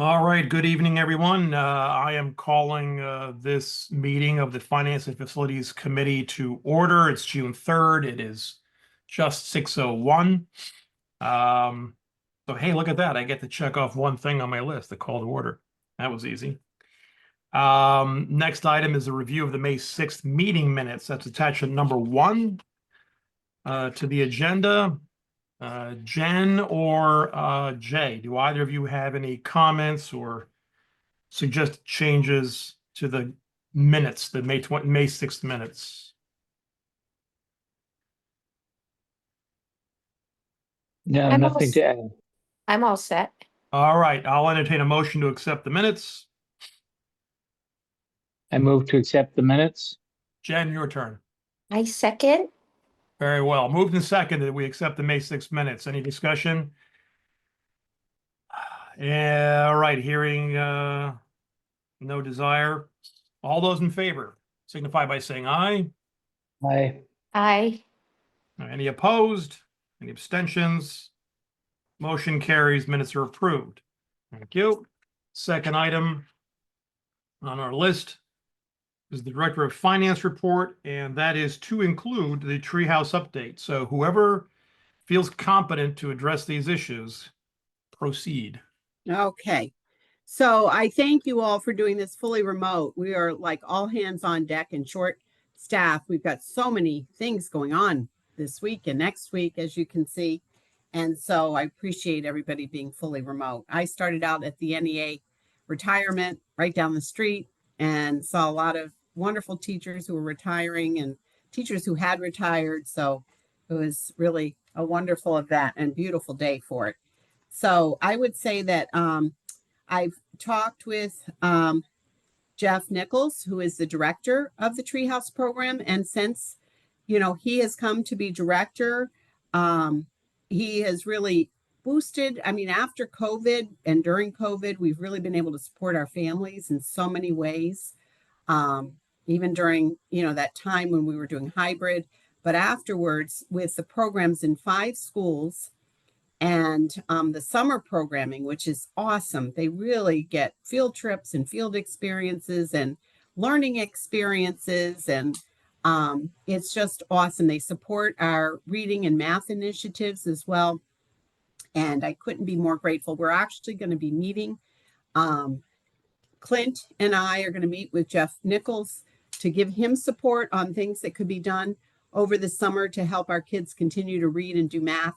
All right, good evening, everyone. I am calling this meeting of the Finance and Facilities Committee to order. It's June 3rd. It is just 6:01. So, hey, look at that. I get to check off one thing on my list, the call to order. That was easy. Next item is a review of the May 6th meeting minutes. That's attachment number 1 to the agenda. Jen or Jay, do either of you have any comments or suggest changes to the minutes, the May 6th minutes? No, I'm all, nothing to add. I'm all set. All right, I'll entertain a motion to accept the minutes. I move to accept the minutes. Jen, your turn. I second. Very well. Moved and seconded that we accept the May 6th minutes. Any discussion? Yeah, all right, hearing no desire. All those in favor signify by saying aye. Aye. Aye. Any opposed? Any abstentions? Motion carries. Minutes are approved. Thank you. Second item on our list is the Director of Finance report, and that is to include the treehouse update. So whoever feels competent to address these issues, proceed. Okay. So I thank you all for doing this fully remote. We are like all hands on deck and short staff. We've got so many things going on this week and next week, as you can see. And so I appreciate everybody being fully remote. I started out at the NEA retirement right down the street and saw a lot of wonderful teachers who were retiring and teachers who had retired. So it was really a wonderful event and beautiful day for it. So I would say that I've talked with Jeff Nichols, who is the director of the Treehouse program. And since, he has come to be director, he has really boosted. I mean, after COVID and during COVID, we've really been able to support our families in so many ways, even during, that time when we were doing hybrid. But afterwards, with the programs in 5 schools, and the summer programming, which is awesome. They really get field trips and field experiences and learning experiences. And it's just awesome. They support our reading and math initiatives as well. And I couldn't be more grateful. We're actually going to be meeting. Clint and I are going to meet with Jeff Nichols to give him support on things that could be done over the summer to help our kids continue to read and do math.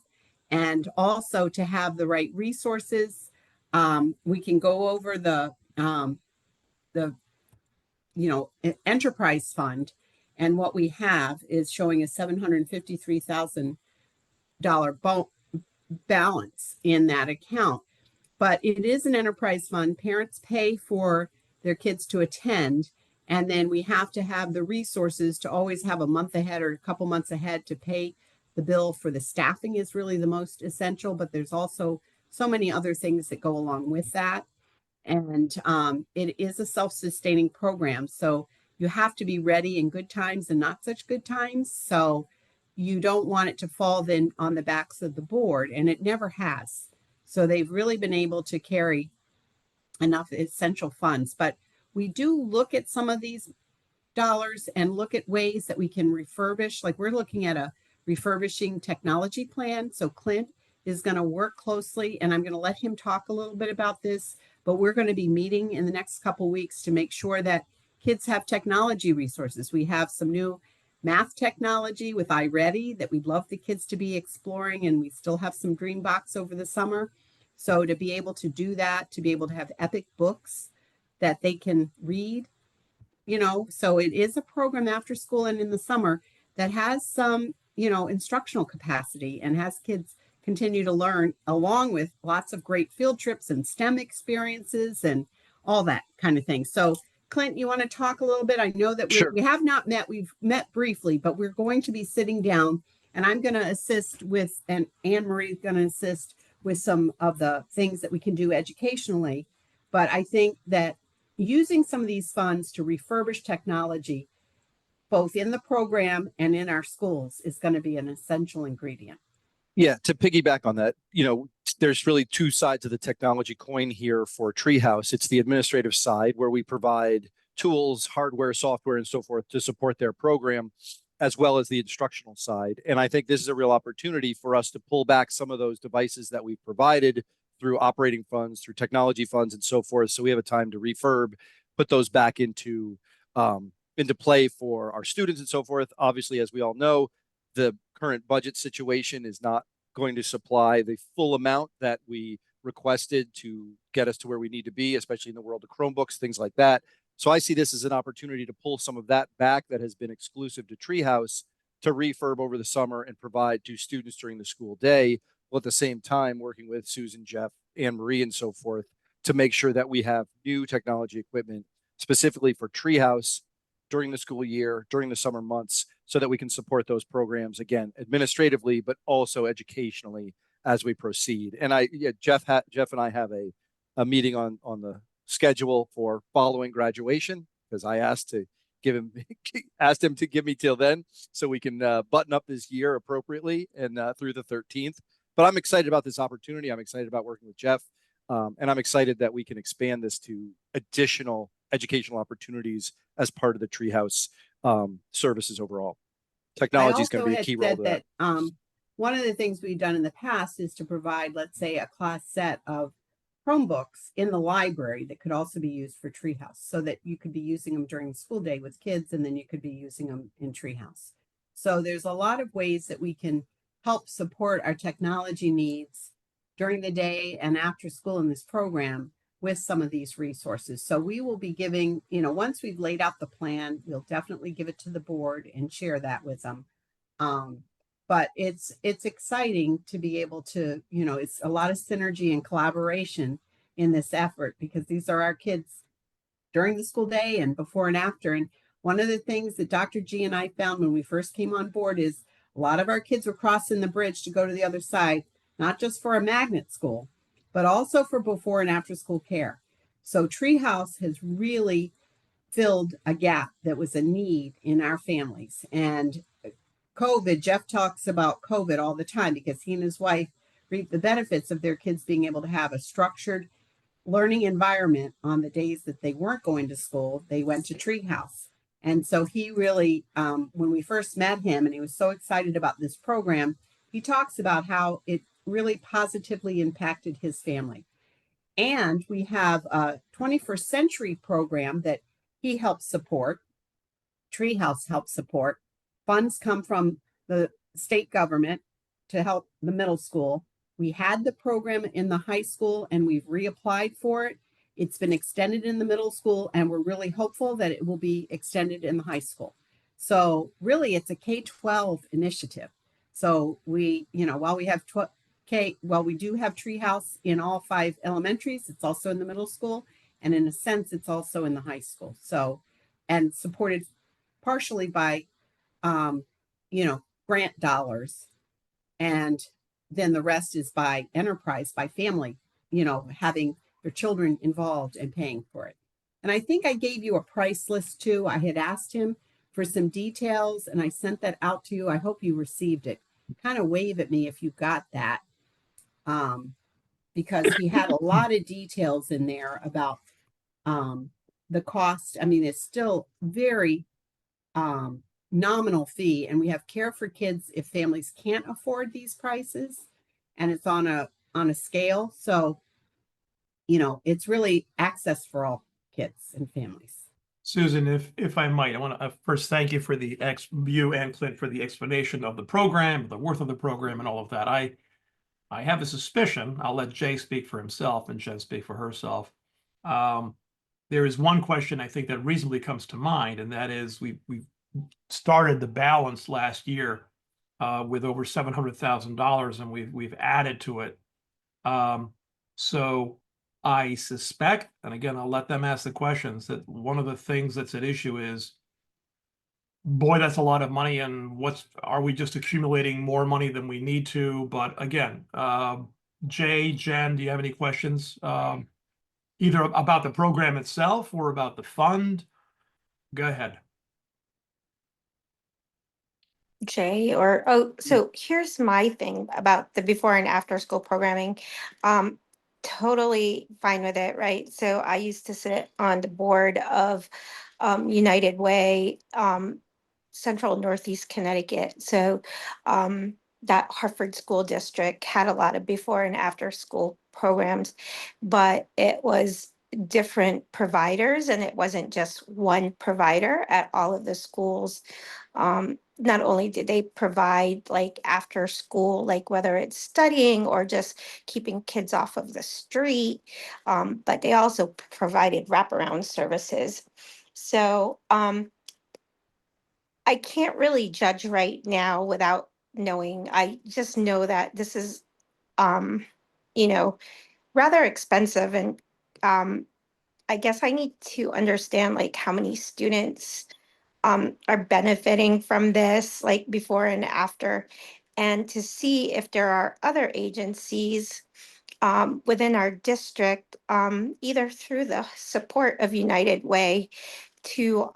And also to have the right resources. We can go over the enterprise fund, and what we have is showing a $753,000 balance in that account. But it is an enterprise fund. Parents pay for their kids to attend, and then we have to have the resources to always have a month ahead or a couple months ahead to pay the bill for the staffing is really the most essential, but there's also so many other things that go along with that. And it is a self-sustaining program. So you have to be ready in good times and not such good times. So you don't want it to fall then on the backs of the board, and it never has. So they've really been able to carry enough essential funds. But we do look at some of these dollars and look at ways that we can refurbish. Like we're looking at a refurbishing technology plan. So Clint is going to work closely, and I'm going to let him talk a little bit about this, but we're going to be meeting in the next couple of weeks to make sure that kids have technology resources. We have some new math technology with iReady that we'd love the kids to be exploring, and we still have some Dreambox over the summer. So to be able to do that, to be able to have epic books that they can read, so it is a program after school and in the summer that has some instructional capacity and has kids continue to learn, along with lots of great field trips and STEM experiences and all that kind of thing. So Clint, you want to talk a little bit? I know that we have not met. We've met briefly, but we're going to be sitting down, and I'm going to assist with, and Anne Marie is going to assist with some of the things that we can do educationally. But I think that using some of these funds to refurbish technology both in the program and in our schools is going to be an essential ingredient. Yeah, to piggyback on that, there's really two sides of the technology coin here for Treehouse. It's the administrative side where we provide tools, hardware, software, and so forth to support their program, as well as the instructional side. And I think this is a real opportunity for us to pull back some of those devices that we've provided through operating funds, through technology funds, and so forth. So we have a time to refurb, put those back into play for our students and so forth. Obviously, as we all know, the current budget situation is not going to supply the full amount that we requested to get us to where we need to be, especially in the world of Chromebooks, things like that. So I see this as an opportunity to pull some of that back that has been exclusive to Treehouse to refurb over the summer and provide to students during the school day, while at the same time working with Susan, Jeff, Anne Marie, and so forth to make sure that we have new technology equipment specifically for Treehouse during the school year, during the summer months, so that we can support those programs again, administratively, but also educationally as we proceed. And Jeff and I have a meeting on the schedule for following graduation, because I asked him to give me till then so we can button up this year appropriately and through the 13th. But I'm excited about this opportunity. I'm excited about working with Jeff. And I'm excited that we can expand this to additional educational opportunities as part of the Treehouse services overall. Technology is going to be a key role to that. One of the things we've done in the past is to provide, let's say, a class set of Chromebooks in the library that could also be used for Treehouse, so that you could be using them during the school day with kids, and then you could be using them in Treehouse. So there's a lot of ways that we can help support our technology needs during the day and after school in this program with some of these resources. So we will be giving, once we've laid out the plan, we'll definitely give it to the board and share that with them. But it's exciting to be able to, it's a lot of synergy and collaboration in this effort, because these are our kids during the school day and before and after. And one of the things that Dr. G and I found when we first came on board is a lot of our kids were crossing the bridge to go to the other side, not just for a magnet school, but also for before and after school care. So Treehouse has really filled a gap that was a need in our families. And COVID, Jeff talks about COVID all the time, because he and his wife reap the benefits of their kids being able to have a structured learning environment on the days that they weren't going to school. They went to Treehouse. And so he really, when we first met him and he was so excited about this program, he talks about how it really positively impacted his family. And we have a 21st century program that he helps support. Treehouse helps support. Funds come from the state government to help the middle school. We had the program in the high school and we've reapplied for it. It's been extended in the middle school, and we're really hopeful that it will be extended in the high school. So really it's a K-12 initiative. So we, while we have we do have Treehouse in all 5 elementaries, it's also in the middle school, and in a sense it's also in the high school. So, and supported partially by grant dollars, and then the rest is by enterprise, by family, having their children involved and paying for it. And I think I gave you a price list too. I had asked him for some details and I sent that out to you. I hope you received it. Kind of wave at me if you got that, because he had a lot of details in there about the cost. I mean, it's still very nominal fee, and we have Care for Kids if families can't afford these prices, and it's on a scale. So it's really access for all kids and families. Susan, if I might, I want to first thank you for you and Clint for the explanation of the program, the worth of the program, and all of that. I have a suspicion, I'll let Jay speak for himself and Jen speak for herself. There is one question I think that reasonably comes to mind, and that is we started the balance last year with over $700,000, and we've added to it. So I suspect, and again, I'll let them ask the questions, that one of the things that's at issue is, boy, that's a lot of money, and are we just accumulating more money than we need to? But again, Jay, Jen, do you have any questions? Either about the program itself or about the fund? Go ahead. Jay, or, oh, so here's my thing about the before and after school programming. Totally fine with it, right? So I used to sit on the board of United Way, Central Northeast Connecticut. So that Hartford School District had a lot of before and after school programs, but it was different providers and it wasn't just one provider at all of the schools. Not only did they provide like after school, like whether it's studying or just keeping kids off of the street, but they also provided wraparound services. So I can't really judge right now without knowing. I just know that this is, um, you know, rather expensive, and I guess I need to understand like how many students are benefiting from this, like before and after, and to see if there are other agencies within our district, either through the support of United Way, to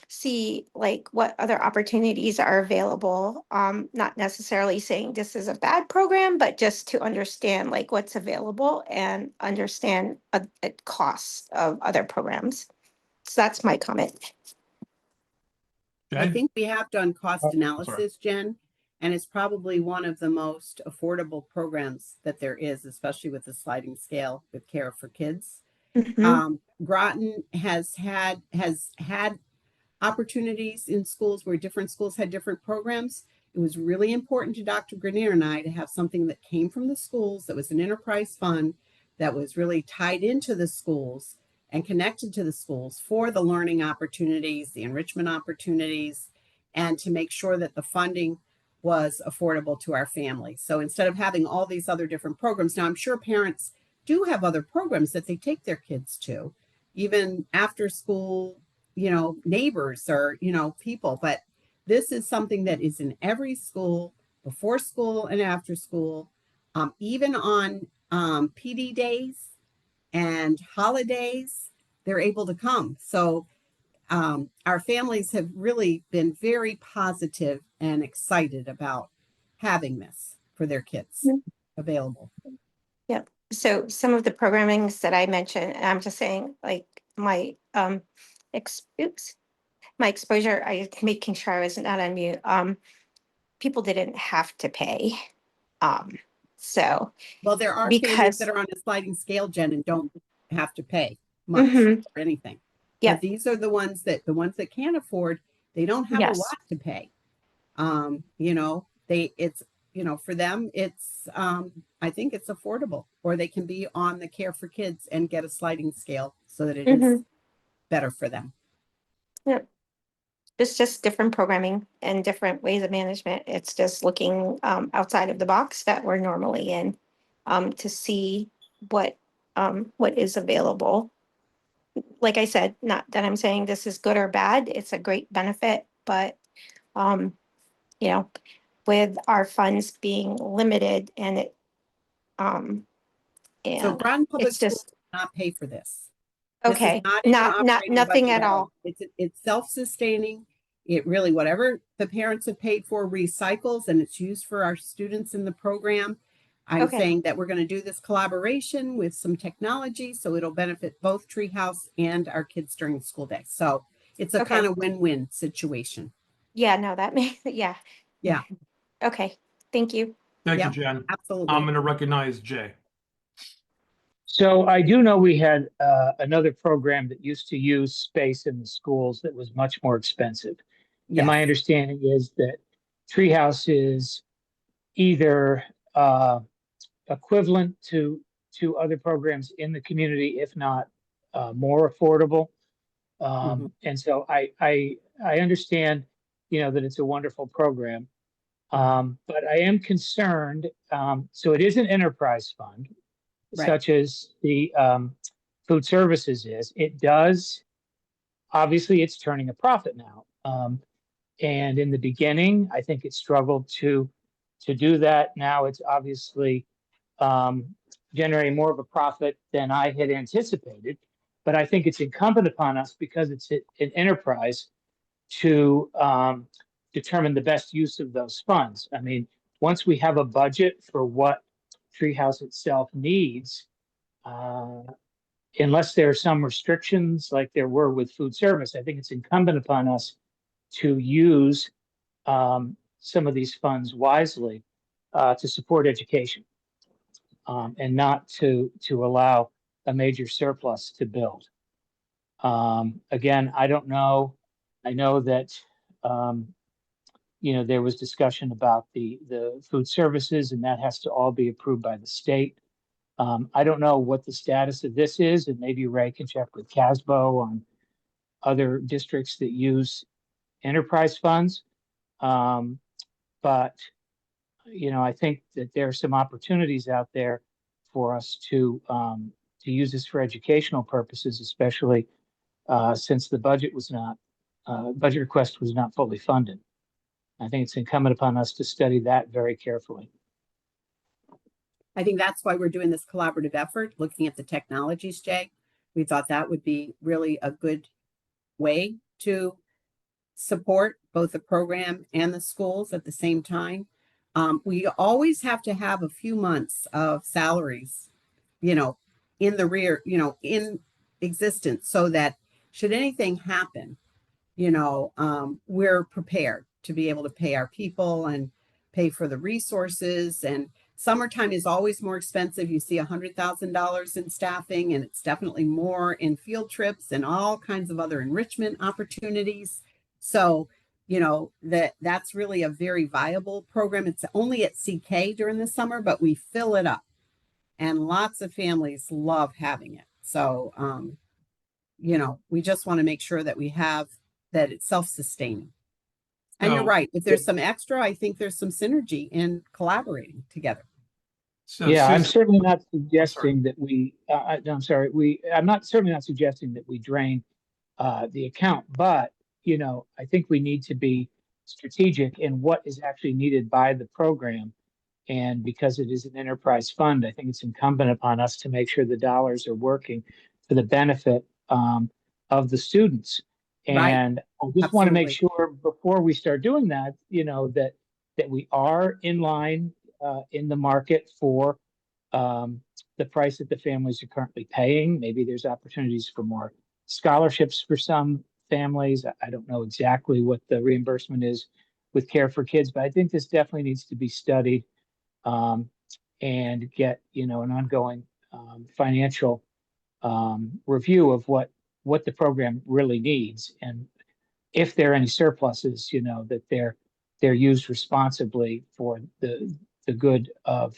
see like what other opportunities are available. Not necessarily saying this is a bad program, but just to understand like what's available and understand costs of other programs. So that's my comment. I Jay? think we have done cost Sorry. analysis, Jen, and it's probably one of the most affordable programs that there is, especially with the sliding scale with Care for Kids. Mhm. Groton has had opportunities in schools where different schools had different programs. It was really important to Dr. Grenier and I to have something that came from the schools, that was an enterprise fund, that was really tied into the schools and connected to the schools for the learning opportunities, the enrichment opportunities, and to make sure that the funding was affordable to our families. So instead of having all these other different programs, now I'm sure parents do have other programs that they take their kids to, even after school, neighbors or, people. But this is something that is in every school, before school and after school, even on PD days and holidays, they're able to come. So our families have really been very positive and excited about having this for their kids available. Yep. So some of the programmings that I mentioned, and I'm just saying like my oops, my exposure, I making sure I was not on mute. People didn't have to pay. So Well, there are families that because are on a sliding scale, Jen, and don't have to pay much Mhm. or anything. Yep. But these are the ones that can't afford, they don't have a Yes. lot to pay. For them, it's I think it's affordable, or they can be on the Care for Kids and get a sliding scale so that it is Mhm. better for them. Yep. It's just different programming and different ways of management. It's just looking outside of the box that we're normally in, to see what is available. Like I said, not that I'm saying this is good or bad, it's a great benefit, but um, you know, with our funds being limited and So and Groton Public it's Schools just, does not pay for this. This is okay, not in an not operating nothing budget at at all. all. It's self-sustaining. It really, whatever the parents have paid for, recycles, and it's used for our students in the program. I'm Okay, saying that we're going to do this collaboration with some technology, so it'll benefit both Treehouse and our kids during the school day. So it's a kind okay. of win-win situation. Yeah, no, that makes, yeah. Yeah. Okay, thank you. Thank you, Yep, Jen. absolutely. I'm going to recognize Jay. So I do know we had another program that used to use space in the schools that was much more expensive. And Yes. my understanding is that Treehouse is either equivalent to other programs in the community, if not more affordable. Mhm. And so I understand, that it's a wonderful program. But I am concerned. So it is an enterprise fund, Right. such as the food services is. It does, obviously, it's turning a profit now. And in the beginning, I think it struggled to do that. Now it's obviously um, generating more of a profit than I had anticipated. But I think it's incumbent upon us, because it's an enterprise, to determine the best use of those funds. I mean, once we have a budget for what Treehouse itself needs, unless there are some restrictions like there were with food service, I think it's incumbent upon us to use some of these funds wisely to support education and not to allow a major surplus to build. Again, I don't know. I know that there was discussion about the food services, and that has to all be approved by the state. I don't know what the status of this is, and maybe Ray can check with CASBO on other districts that use enterprise funds. But I think that there are some opportunities out there for us to use this for educational purposes, especially since the budget request was not fully funded. I think it's incumbent upon us to study that very carefully. I think that's why we're doing this collaborative effort, looking at the technologies, Jay. We thought that would be really a good way to support both the program and the schools at the same time. We always have to have a few months of salaries, in the rear, in existence, so that should anything happen, we're prepared to be able to pay our people and pay for the resources. And summertime is always more expensive. You see $100,000 in staffing, and it's definitely more in field trips and all kinds of other enrichment opportunities. So, that's really a very viable program. It's only at CK during the summer, but we fill it up, and lots of families love having it. So, we just want to make sure that that it's self-sustaining. And you're right. If there's some extra, I think there's some synergy in collaborating together. So Yeah, I'm Susan- certainly not suggesting that we. I'm sorry. I'm not certainly not suggesting that we drain the account, but I think we need to be strategic in what is actually needed by the program. And because it is an enterprise fund, I think it's incumbent upon us to make sure the dollars are working for the benefit of the students. Right. And I just want to make Absolutely. sure before we start doing that, that we are in line in the market for the price that the families are currently paying. Maybe there's opportunities for more scholarships for some families. I don't know exactly what the reimbursement is with Care for Kids, but I think this definitely needs to be studied and get an ongoing financial review of what the program really needs, and if there are any surpluses, that they're used responsibly for the good of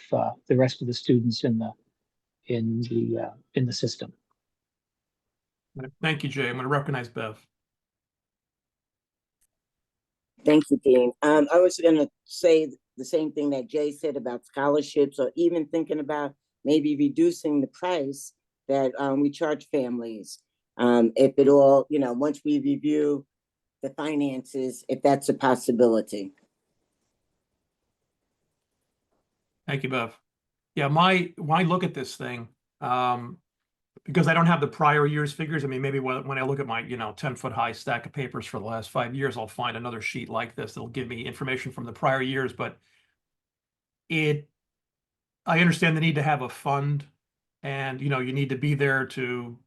the rest of the students in the system. Thank you, Jay. I'm going to recognize Bev. Thank you, Dean. I was going to say the same thing that Jay said about scholarships, or even thinking about maybe reducing the price that we charge families. If it all, once we review the finances, if that's a possibility. Thank you, Bev. Yeah, when I look at this thing, because I don't have the prior year's figures. I mean, maybe when I look at my, 10-foot high stack of papers for the last 5 years, I'll find another sheet like this that'll give me information from the prior years. But I understand the need to have a fund, and, you need to be there to,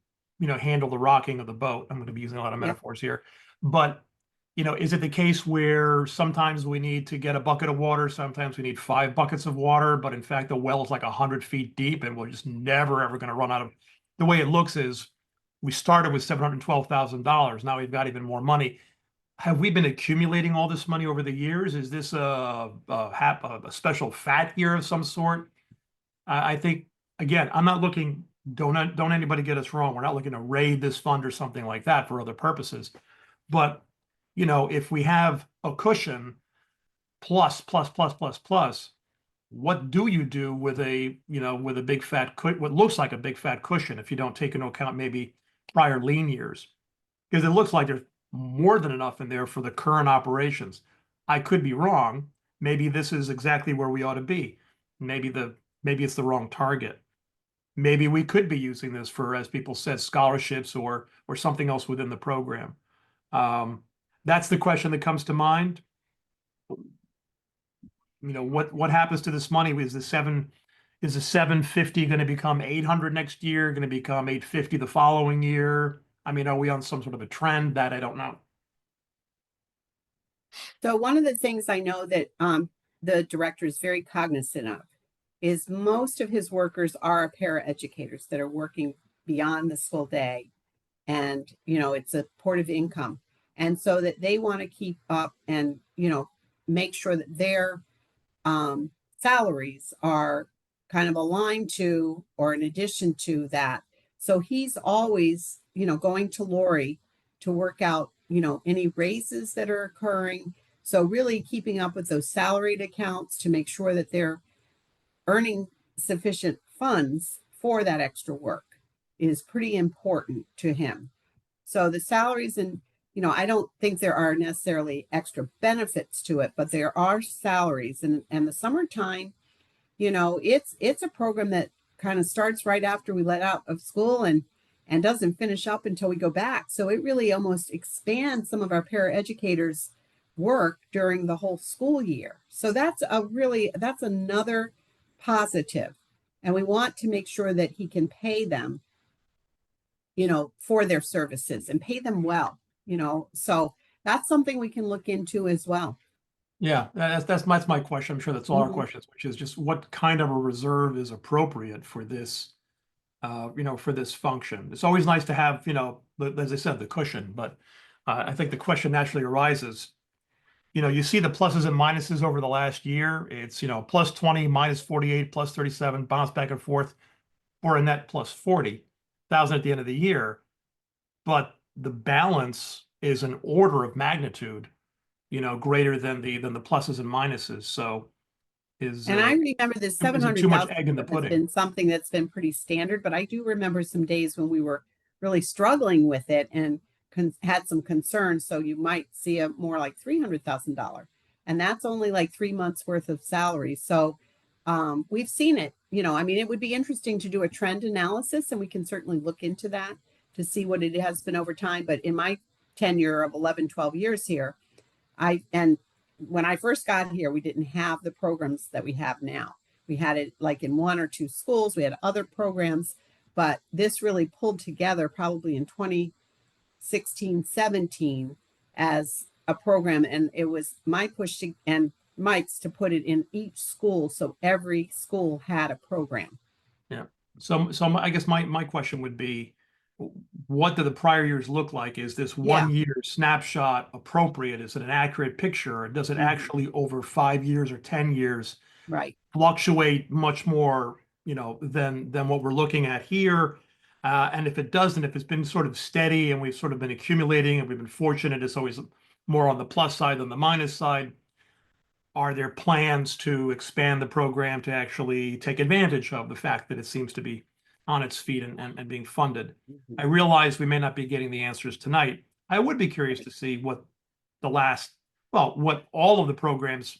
handle the rocking of the boat. I'm going to be using a lot of metaphors here. But, is it the case where sometimes we need to get a bucket of water, sometimes we need 5 buckets of water, but in fact, the well is like 100 feet deep and we're just never, ever going to run out of. The way it looks is we started with $712,000. Now we've got even more money. Have we been accumulating all this money over the years? Is this a special fat year of some sort? I think, again, I'm not looking, don't anybody get us wrong. We're not looking to raid this fund or something like that for other purposes. But, if we have a cushion plus, what do you do with with a big fat, what looks like a big fat cushion if you don't take into account maybe prior lean years? Because it looks like there's more than enough in there for the current operations. I could be wrong. Maybe this is exactly where we ought to be. Maybe it's the wrong target. Maybe we could be using this for, as people said, scholarships or something else within the program. That's the question that comes to mind. what happens to this money? Is the 750 going to become 800 next year? Going to become 850 the following year? I mean, are we on some sort of a trend? That I don't know. So one of the things I know that the director is very cognizant of is most of his workers are paraeducators that are working beyond the school day. And, it's a port of income. And so that they want to keep up and, make sure that their salaries are kind of aligned to or in addition to that. So he's always, going to Lori to work out, any raises that are occurring. So really keeping up with those salaried accounts to make sure that they're earning sufficient funds for that extra work is pretty important to him. So the salaries and, I don't think there are necessarily extra benefits to it, but there are salaries and the summertime, it's a program that kind of starts right after we let out of school and doesn't finish up until we go back. So it really almost expands some of our paraeducators' work during the whole school year. So that's another positive. And we want to make sure that he can pay them, for their services and pay them well, so that's something we can look into as well. Yeah, that's my question. I'm sure that's all our Mhm. questions, which is just what kind of a reserve is appropriate for this, for this function. It's always nice to have, as I said, the cushion, but I think the question naturally arises. You see the pluses and minuses over the last year. It's, plus 20, minus 48, plus 37, bounce back and forth for a net plus 40,000 at the end of the year. But the balance is an order of magnitude, greater than the pluses and minuses. So And I remember the is it too much 700,000 egg in the has pudding? been something that's been pretty standard, but I do remember some days when we were really struggling with it and had some concerns. So you might see a more like $300,000, and that's only like 3 months worth of salary. So we've seen it. I mean, it would be interesting to do a trend analysis, and we can certainly look into that to see what it has been over time. But in my tenure of 11, 12 years here, when I first got here, we didn't have the programs that we have now. We had it like in 1 or 2 schools. We had other programs, but this really pulled together probably in 2016, 17 as a program. And it was my push and Mike's to put it in each school. So every school had a program. Yeah. So I guess my question would be, what do the prior years look like? Is this Yeah. 1 year snapshot appropriate? Is it an accurate picture? Or does it Mhm. actually over 5 years or 10 years Right. fluctuate much more, than what we're looking at here? And if it doesn't, if it's been sort of steady and we've sort of been accumulating and we've been fortunate, it's always more on the plus side than the minus side. Are there plans to expand the program to actually take advantage of the fact that it seems to be on its feet and being funded? I realize we may not be getting the answers tonight. I would be curious to see what what all of the programs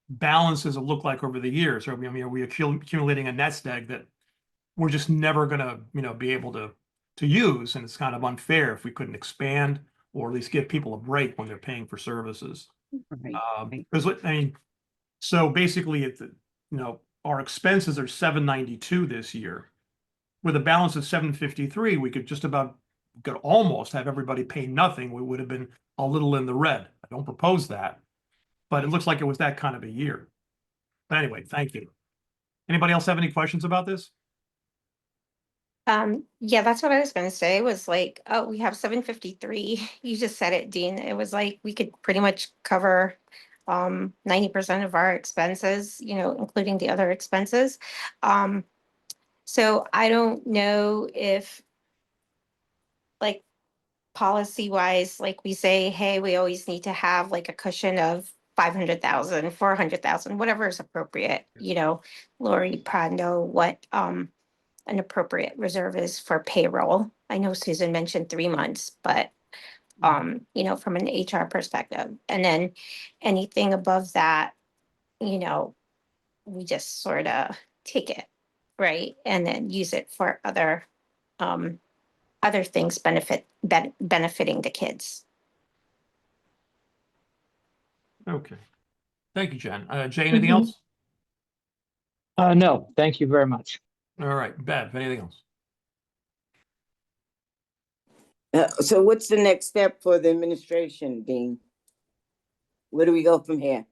balances have looked like over the years. Are we accumulating a nest egg that we're just never going to, be able to use? And it's kind of unfair if we couldn't expand or at least give people a break when they're paying for services. Right. Right. Because so basically, our expenses are 792 this year. With a balance of 753, we could almost have everybody pay nothing. We would have been a little in the red. I don't propose that, but it looks like it was that kind of a year. But anyway, thank you. Anybody else have any questions about this? Yeah, that's what I was gonna say, was like, oh, we have 753. You just said it, Dean. It was like we could pretty much cover 90% of our expenses, including the other expenses. So I don't know if, like, policy wise, like we say, hey, we always need to have like a cushion of 500,000, 400,000, whatever is appropriate, Lori probably know what an appropriate reserve is for payroll. I know Susan mentioned 3 months, but from an HR perspective. And then anything above that, we just sort of take it, right? And then use it for other things benefiting the kids. Okay. Thank you, Jen. Jay, anything Mhm. else? No, thank you very much. All right, Bev, anything else? So what's the next step for the administration, Dean? Where do we go from here?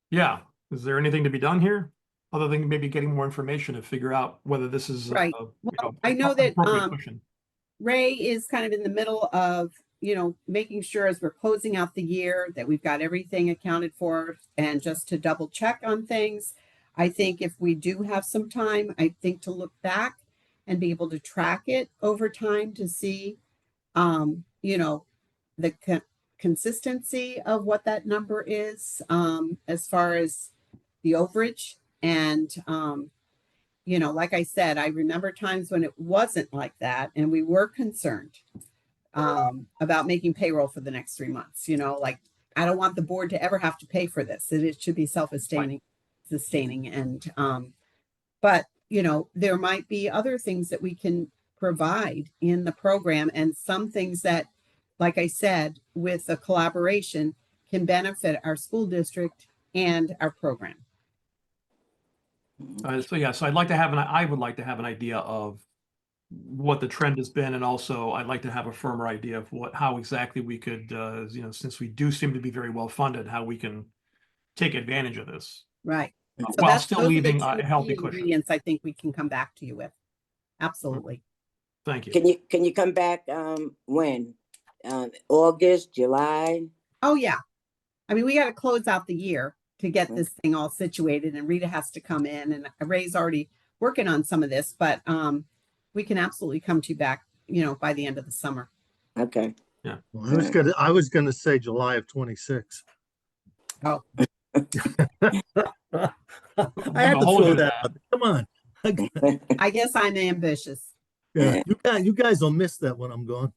Yeah, is there anything to be done here? Other than maybe getting more information to figure out whether this is, Right. I know an that, appropriate cushion. Ray is kind of in the middle of, making sure as we're closing out the year that we've got everything accounted for and just to double check on things. I think if we do have some time, I think to look back and be able to track it over time to see, the consistency of what that number is, as far as the overage. And, like I said, I remember times when it wasn't like that and we were concerned about making payroll for the next 3 months. Like I don't want the board to ever have to pay for this. It should be sustaining. And but there might be other things that we can provide in the program, and some things that, like I said, with a collaboration can benefit our school district and our program. So yeah, so I would like to have an idea of what the trend has been, and also I'd like to have a firmer idea of how exactly we could, since we do seem to be very well funded, how we can take advantage of this Right. So while still those are the leaving two a healthy key cushion. ingredients I think we can come back to you with. Absolutely. Thank you. Can you come back, when? August, July? Oh yeah. I mean, we got to close out the year to get this thing all situated, and Rita has to come in, and Ray's already working on some of this, but we can absolutely come to you back, by the end of the summer. Okay. Yeah. Well, I was gonna say July of 26. Oh, I had to hold you throw to that that. out. Come on. I guess I'm ambitious. Yeah, you guys will miss that when I'm gone.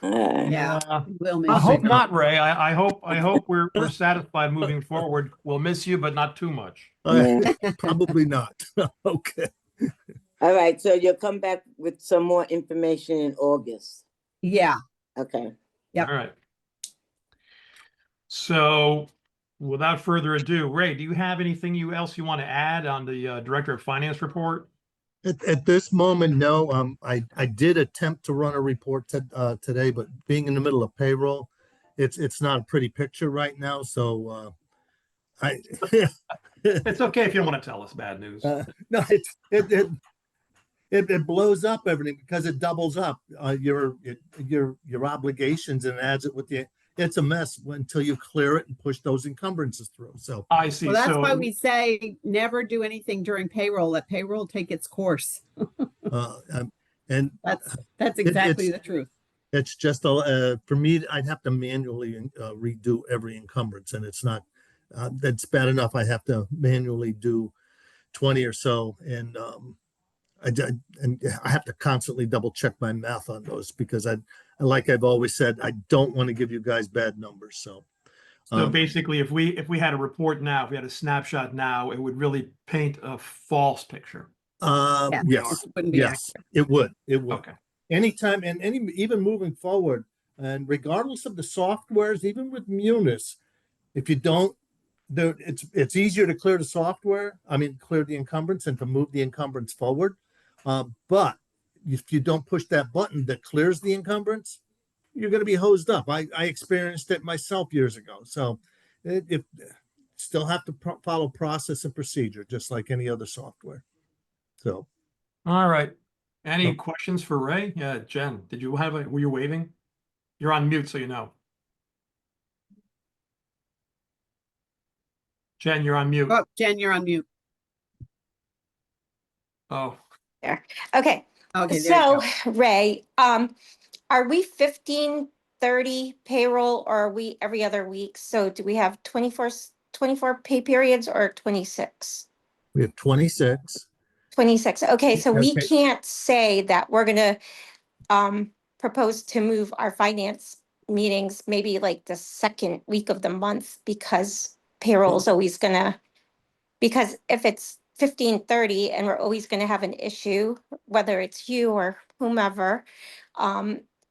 Yeah, we'll miss I you. hope not, Ray. I hope we're satisfied moving forward. We'll miss you, but not too much. Yeah. Probably not. Okay. All right, so you'll come back with some more information in August. Yeah. Okay. Yep. All right. So without further ado, Ray, do you have anything else you want to add on the Director of Finance report? At this moment, no. I did attempt to run a report today, but being in the middle of payroll, it's not a pretty picture right now. So I It's okay if you don't want to tell us bad news. no, it blows up everything because it doubles up your obligations and adds it with it's a mess until you clear it and push those encumbrances through. So I see. Well, that's So why we say never do anything during payroll. Let payroll take its course. and That's exactly the truth. it's just for me, I'd have to manually redo every encumbrance, and it's not that's bad enough. I have to manually do 20 or so, and I have to constantly double check my math on those because like I've always said, I don't want to give you guys bad numbers. So basically, if we had a report now, if we had a snapshot now, it would really paint a false picture. yes, It wouldn't be yes, it would. Okay. Anytime and even moving forward, and regardless of the softwares, even with Munis, if you don't, it's easier to clear the software. I mean, clear the encumbrance and to move the encumbrance forward. But if you don't push that button that clears the encumbrance, you're going to be hosed up. I experienced it myself years ago. So if still have to follow process and procedure, just like any other software. So. All right. Any Oh. questions for Ray? Yeah, Jen, were you waving? You're on mute, so you know. Jen, you're on mute. Oh, Jen, you're on mute. Oh, Okay, Okay, there you so go. Ray, are we 15/30 payroll or are we every other week? So do we have 24 pay periods or 26? We have 26. 26. Okay, so we Okay. can't say that we're gonna propose to move our finance meetings maybe like the second week of the month because payroll is always gonna, because if it's 15/30 and we're always gonna have an issue, whether it's you or whomever,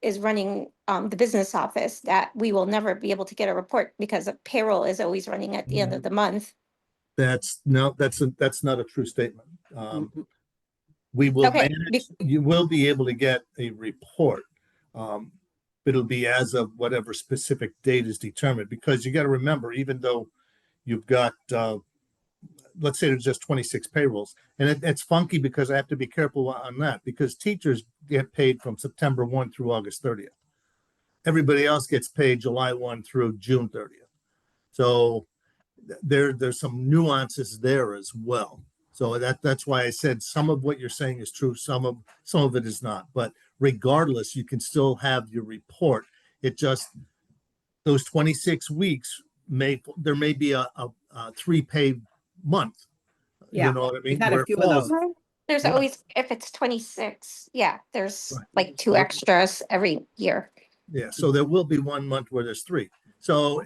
is running the business office, that we will never be able to get a report because of payroll is always running at the end of the month. That's not a true statement. We will Okay, manage, you will be able to get a report. It'll be as of whatever specific date is determined, because you got to remember, even though you've got, let's say there's just 26 payrolls, and it's funky because I have to be careful on that, because teachers get paid from September 1 through August 30th. Everybody else gets paid July 1 through June 30th. So there's some nuances there as well. So that's why I said some of what you're saying is true, some of it is not. But regardless, you can still have your report. It just, those 26 weeks there may be a 3-pay month. Yeah, You know what I mean? we've had a Where it few of falls- those. there's Yeah. always, if it's 26, yeah, there's Right. like 2 Right. extras every year. Yeah, so there will be 1 month where there's 3. So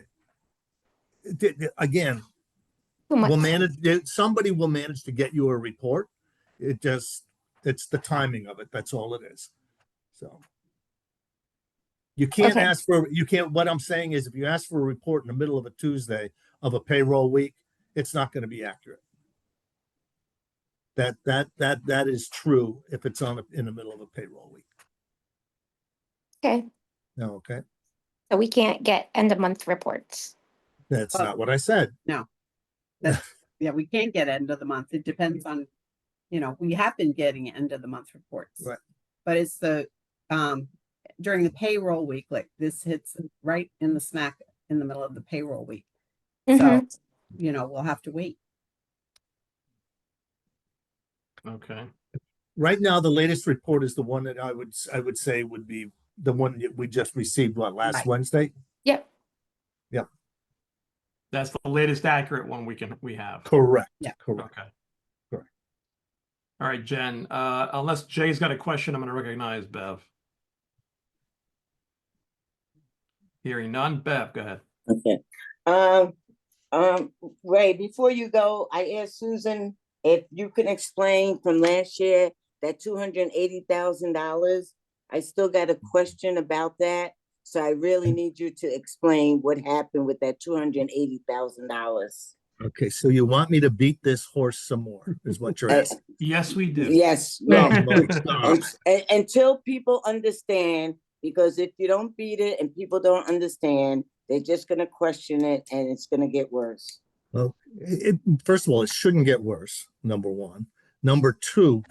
again, Too much. somebody will manage to get you a report. It's the timing of it. That's all it is. So you can't Okay. what I'm saying is, if you ask for a report in the middle of a Tuesday of a payroll week, it's not going to be accurate. That is true if it's in the middle of a payroll week. Okay, Okay, so we can't get end of month reports. that's Oh. not what I said. Yeah, we can't get end of the month. It depends on, we have been getting end of the month reports. Right. But it's during the payroll week, like this hits right in the smack in the middle of the payroll week. So, Mhm. we'll have to wait. Okay. Right now, the latest report is the one that I would say would be the one that we just received, last Right. Wednesday? Yep. That's the latest accurate one we have. Correct. Yeah. Correct. Okay. Correct. All right, Jen, unless Jay's got a question, I'm going to recognize Bev. Hearing none. Bev, go ahead. Okay. Ray, before you go, I asked Susan if you can explain from last year that $280,000. I still got a question about that. So I really need you to explain what happened with that $280,000. Okay, so you want me to beat this horse some more, is what you're asking? Yes, we do. Yes, Well, yes. no, stop. Until people understand, because if you don't beat it and people don't understand, they're just gonna question it and it's gonna get worse. Well, first of all, it shouldn't get worse, number one. Number two,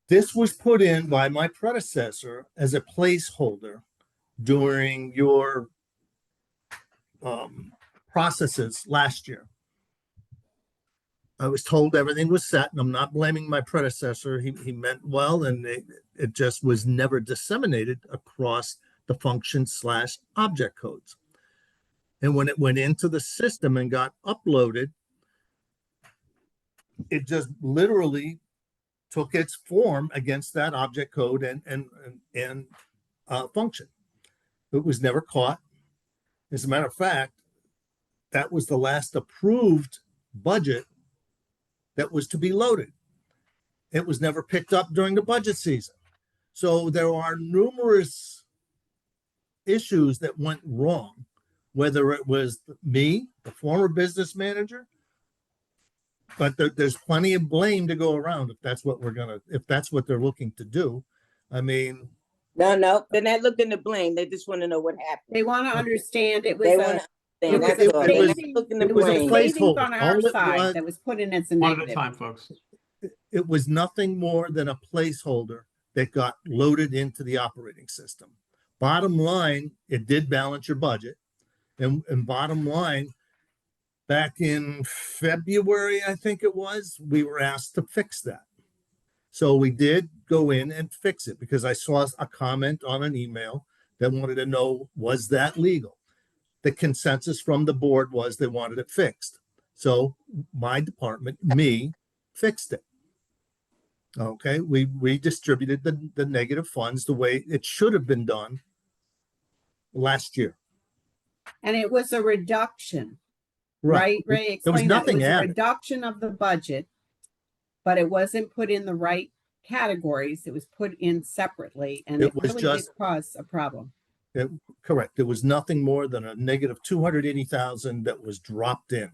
this was put in by my predecessor as a placeholder during your processes last year. I was told everything was set, and I'm not blaming my predecessor. He meant well, and it just was never disseminated across the function/object codes. And when it went into the system and got uploaded, it just literally took its form against that object code and function. It was never caught. As a matter of fact, that was the last approved budget that was to be loaded. It was never picked up during the budget season. So there are numerous issues that went wrong, whether it was me, the former business manager, but there's plenty of blame to go around if that's what they're looking to do. I mean, No, they're not looking to blame. They just want to know what happened. They want to understand it was They want to understand. That's all. They're not looking to it was a blame. place- savings on placeholder. our All it side was- that was put in as a One at a negative. time, folks. it was nothing more than a placeholder that got loaded into the operating system. Bottom line, it did balance your budget. And bottom line, back in February, I think it was, we were asked to fix that. So we did go in and fix it because I saw a comment on an email that wanted to know, was that legal? The consensus from the board was they wanted it fixed. So my department, me, fixed it. Okay, we redistributed the negative funds the way it should have been done last year. And it was a reduction, right? Ray, There was explain that. It nothing was a added. reduction of the budget, but it wasn't put in the right categories. It was put in separately and It it was really did just- cause a problem. Correct. There was nothing more than a negative 280,000 that was dropped in.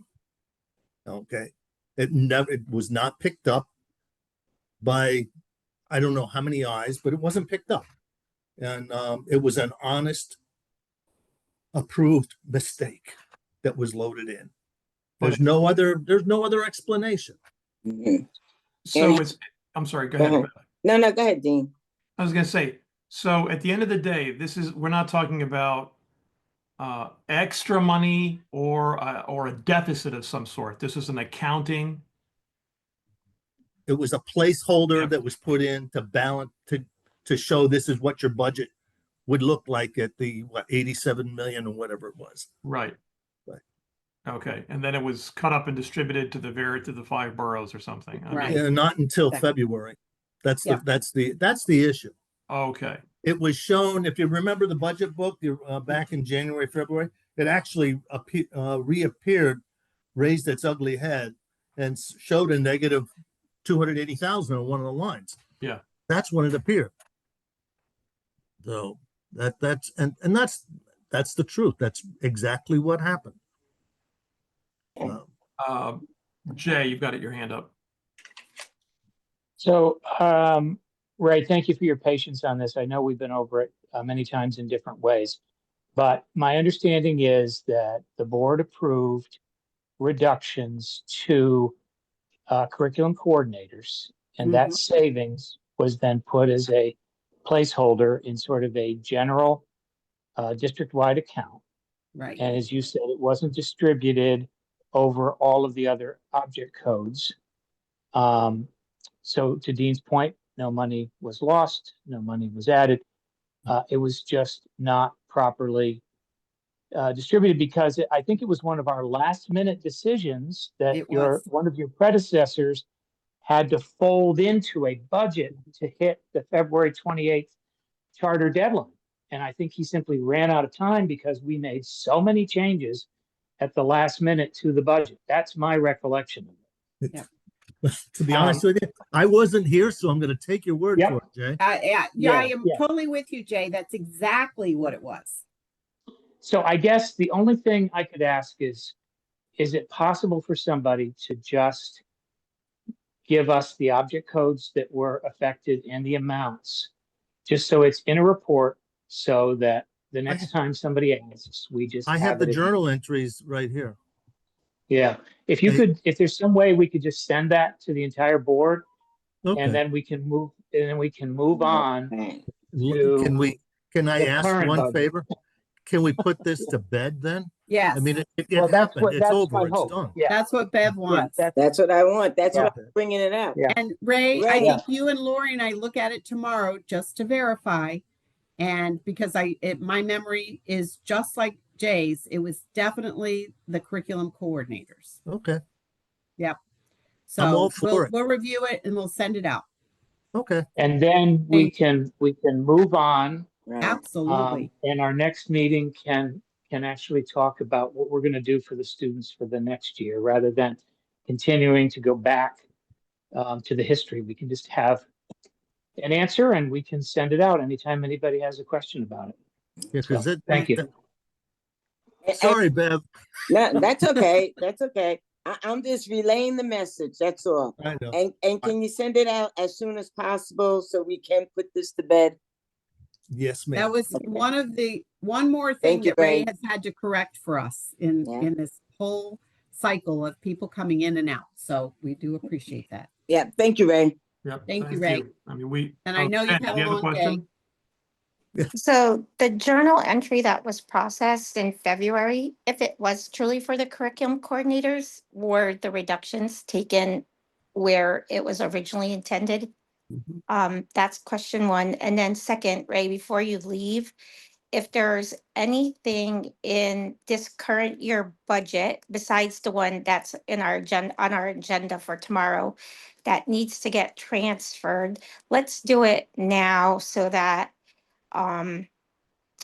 Okay. It was not picked up by, I don't know how many eyes, but it wasn't picked up. And it was an honest, approved mistake that was loaded in. There's no other explanation. Mhm. So And- it's, I'm sorry, go Go ahead. ahead. No, go ahead, Dean. I was gonna say, so at the end of the day, we're not talking about extra money or a deficit of some sort. This is an accounting. It was a placeholder Yeah. that was put in to balance, to show this is what your budget would look like at the, 87 million or whatever it was. Right. Right. Okay, and then it was cut up and distributed to the 5 boroughs or something. I mean, Right. Yeah, not until Exactly. February. That's the, Yeah. that's the issue. okay, It was shown, if you remember the budget book, back in January, February, it actually reappeared, raised its ugly head and showed a negative 280,000 on one of the lines. Yeah. That's when it appeared. So that's the truth. That's exactly what happened. uh, Jay, you've got your hand up. So, Ray, thank you for your patience on this. I know we've been over it many times in different ways, but my understanding is that the board approved reductions to curriculum coordinators, and that savings was then put as a placeholder in sort of a general district-wide account. Right. And as you said, it wasn't distributed over all of the other object codes. So to Dean's point, no money was lost, no money was added. It was just not properly distributed because I think it was one of our last minute decisions that It was. one of your predecessors had to fold into a budget to hit the February 28th charter deadline. And I think he simply ran out of time because we made so many changes at the last minute to the budget. That's my recollection of it. To be honest with you, I wasn't here, so I'm going to take your word Yep. for it, Jay. Yeah, I am Yeah. totally with you, Jay. That's exactly what it was. So I guess the only thing I could ask is it possible for somebody to just give us the object codes that were affected and the amounts, just so it's in a report, so that the next time somebody asks, we just I have the it in- journal entries right here. Yeah, if you Hey. could, if there's some way we could just send that to the entire board, Okay. and then we can move on. Right. Can I the ask current one budget. favor? Can we put this to bed then? Yes. I mean, it Well, that's happened. what, It's that's my over. It's hope. done. Yeah, That's what Bev yeah, wants. That's what I want. That's Yeah. why I'm bringing it up. Yeah. And Ray, I Right. think you and Lori and I look at it tomorrow just to verify. And because my memory is just like Jay's, it was definitely the curriculum coordinators. Okay. So I'm all for it. we'll review it and we'll send it out. Okay. and then we can move on. Right. Absolutely. And our next meeting can actually talk about what we're going to do for the students for the next year, rather than continuing to go back to the history. We can just have an answer and we can send it out anytime anybody has a question about it. Yeah, because So, thank you. Sorry, Bev. No, that's okay. That's okay. I'm just relaying the message. That's all. I know. And can you send it out as soon as possible so we can put this to bed? Yes, ma'am. That was one more thing Thank you, that Ray Ray. has had to correct for us in Yeah. this whole cycle of people coming in and out. So we do appreciate that. Yeah. Thank you, Ray. Yep, Thank you, Ray. I mean, And I know you've Jen, had do you a have long question? So the journal entry that was processed in February, if it was truly for the curriculum coordinators, were the reductions taken where it was originally intended? That's question one. And then second, Ray, before you leave, if there's anything in this current year budget besides the one that's in our on our agenda for tomorrow that needs to get transferred, let's do it now so that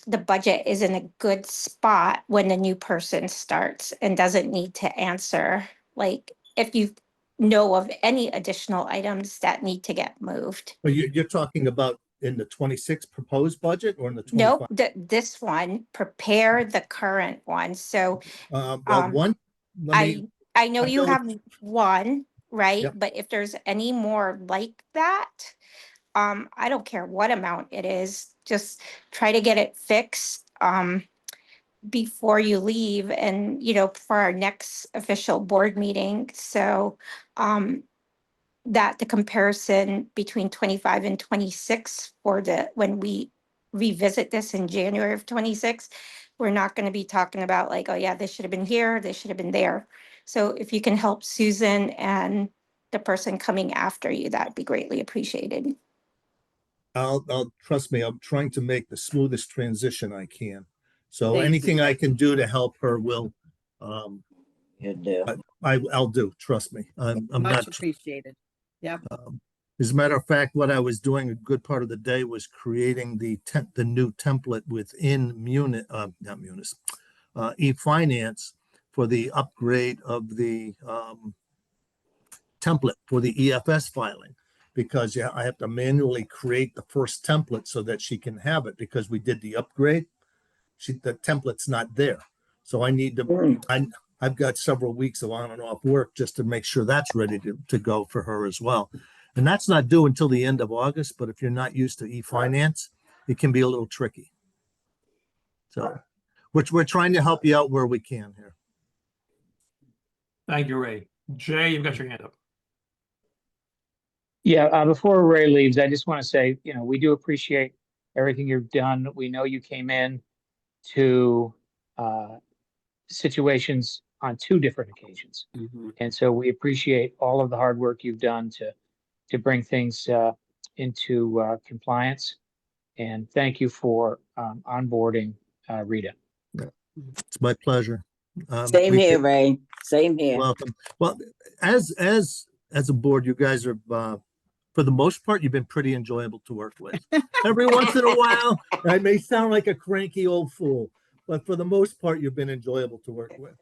the budget is in a good spot when the new person starts and doesn't need to answer. Like, if you know of any additional items that need to get moved. But you're talking about in the 26 proposed budget or in the 25? Nope, this one, prepare the current one. So Well, um, one, let me, I know I you know have one, right? Yep. But if there's any more like that, I don't care what amount it is, just try to get it fixed before you leave and, for our next official board meeting. So that the comparison between 25 and 26 for when we revisit this in January of 26, we're not going to be talking about like, oh yeah, this should have been here, this should have been there. So if you can help Susan and the person coming after you, that'd be greatly appreciated. I'll trust me, I'm trying to make the smoothest transition I can. So Thank you. anything I can do to help her will, You do. I'll do, trust me. I'm Much not, appreciated. Yep. as a matter of fact, what I was doing a good part of the day was creating the new template within not Munis, eFinance for the upgrade of the template for the EFS filing. Because I have to manually create the first template so that she can have it because we did the upgrade. The template's not there. So I need to, I've got several weeks of on and off work just to make sure that's ready to go for her as well. And that's not due until the end of August, but if you're not used to eFinance, it can be a little tricky. So, which we're trying to help you out where we can here. Thank you, Ray. Jay, you've got your hand up. Yeah, before Ray leaves, I just want to say, we do appreciate everything you've done. We know you came in to situations on 2 different occasions. And so we appreciate all of the hard work you've done to bring things into compliance. And thank you for onboarding Rita. It's my pleasure. Same here, Ray. Same here. Welcome. Well, as a board, you guys are, for the most part, you've been pretty enjoyable to work with. Every once in a while, I may sound like a cranky old fool, but for the most part, you've been enjoyable to work with.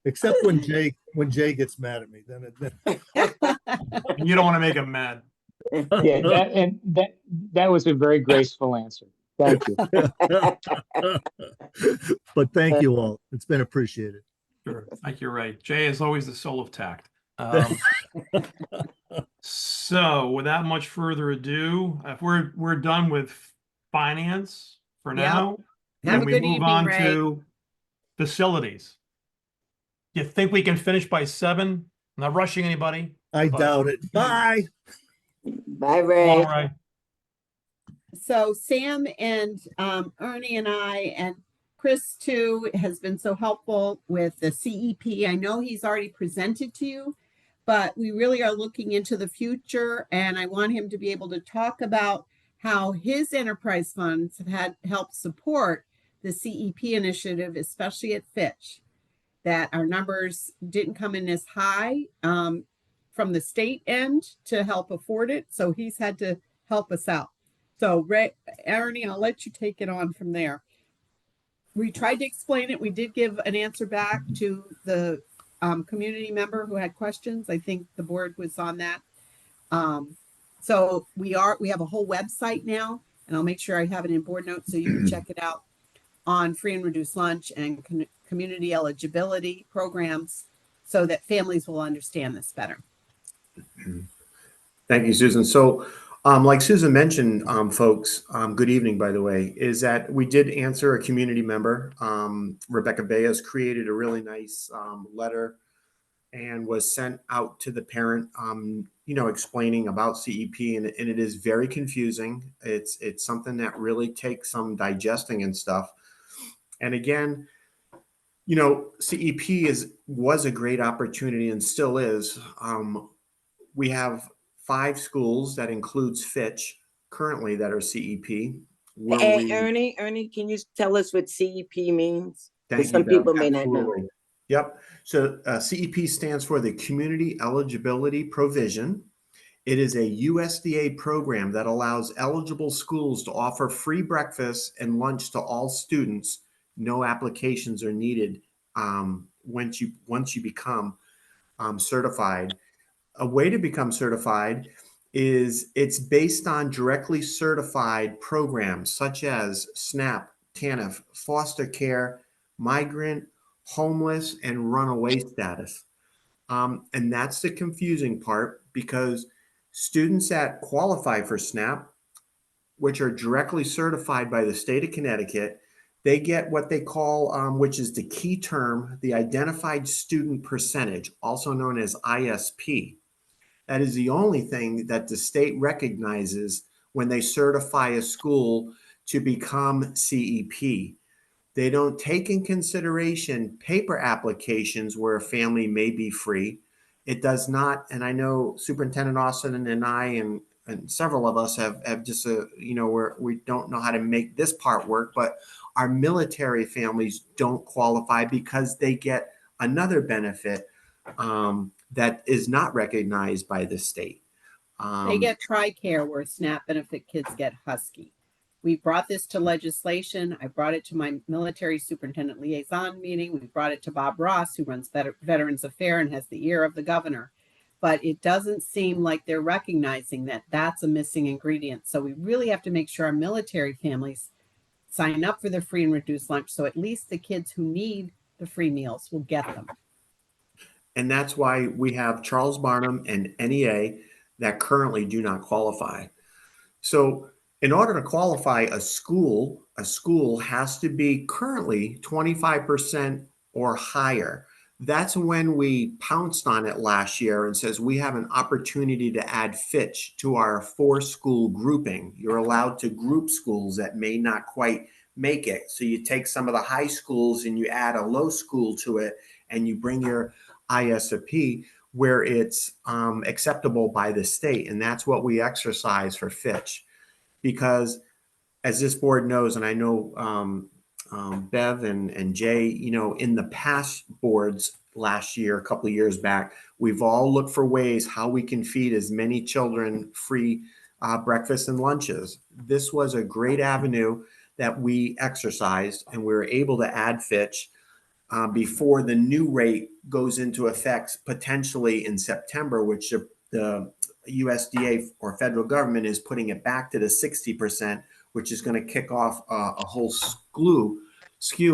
Except when Jay gets mad at me, then You don't want to make him mad. Yeah, that was a very graceful answer. Thank you. But thank you all. It's been appreciated. Sure. Thank you, Ray. Jay is always the soul of tact. So without much further ado, if we're done with finance for Yep. now, Have then a we good move evening, on Ray. to facilities. You think we can finish by 7? I'm not rushing anybody. I But- doubt it. Bye. Bye, Come Ray. on, Ray. So Sam and Ernie and I and Chris too has been so helpful with the CEP. I know he's already presented to you, but we really are looking into the future, and I want him to be able to talk about how his enterprise funds have had helped support the CEP initiative, especially at Fitch, that our numbers didn't come in as high from the state end to help afford it. So he's had to help us out. So Ray, Ernie, I'll let you take it on from there. We tried to explain it. We did give an answer back to the community member who had questions. I think the board was on that. So we have a whole website now, and I'll make sure I have it in board notes so you can check it out on free and reduced lunch and community eligibility programs so that families will understand this better. Thank you, Susan. So like Susan mentioned, folks, good evening, by the way, is that we did answer a community member. Rebecca Bayes created a really nice letter and was sent out to the parent, explaining about CEP, and it is very confusing. It's something that really takes some digesting and stuff. And again, CEP was a great opportunity and still is. We have 5 schools that includes Fitch currently that are CEP. Hey, Ernie, can you tell us what CEP means? Thank Because some you, Bev. people may not know. Absolutely. Yep. So CEP stands for the Community Eligibility Provision. It is a USDA program that allows eligible schools to offer free breakfast and lunch to all students. No applications are needed once you become certified. a way to become certified is it's based on directly certified programs such as SNAP, TANF, foster care, migrant, homeless, and runaway status. And that's the confusing part because students that qualify for SNAP, which are directly certified by the state of Connecticut, they get what they call, which is the key term, the Identified Student Percentage, also known as ISP. That is the only thing that the state recognizes when they certify a school to become CEP. They don't take in consideration paper applications where a family may be free. It does not, and I know Superintendent Austin and I and several of us have just where we don't know how to make this part work, but our military families don't qualify because they get another benefit that is not recognized by the state. They get TRICARE where SNAP benefit kids get Husky. We brought this to legislation. I brought it to my military superintendent liaison meeting. We brought it to Bob Ross, who runs Veterans Affairs and has the ear of the governor. But it doesn't seem like they're recognizing that that's a missing ingredient. So we really have to make sure our military families sign up for the free and reduced lunch. So at least the kids who need the free meals will get them. And that's why we have Charles Barnum and NEA that currently do not qualify. So in order to qualify a school has to be currently 25% or higher. That's when we pounced on it last year and says we have an opportunity to add Fitch to our 4-school grouping. You're allowed to group schools that may not quite make it. So you take some of the high schools and you add a low school to it and you bring your ISP where it's acceptable by the state. And that's what we exercise for Fitch. Because as this board knows, and I know Bev and Jay, in the past boards last year, a couple of years back, we've all looked for ways how we can feed as many children free breakfast and lunches. This was a great avenue that we exercised, and we were able to add Fitch before the new rate goes into effect potentially in September, which the USDA or federal government is putting it back to the 60%, which is going to kick off a whole skew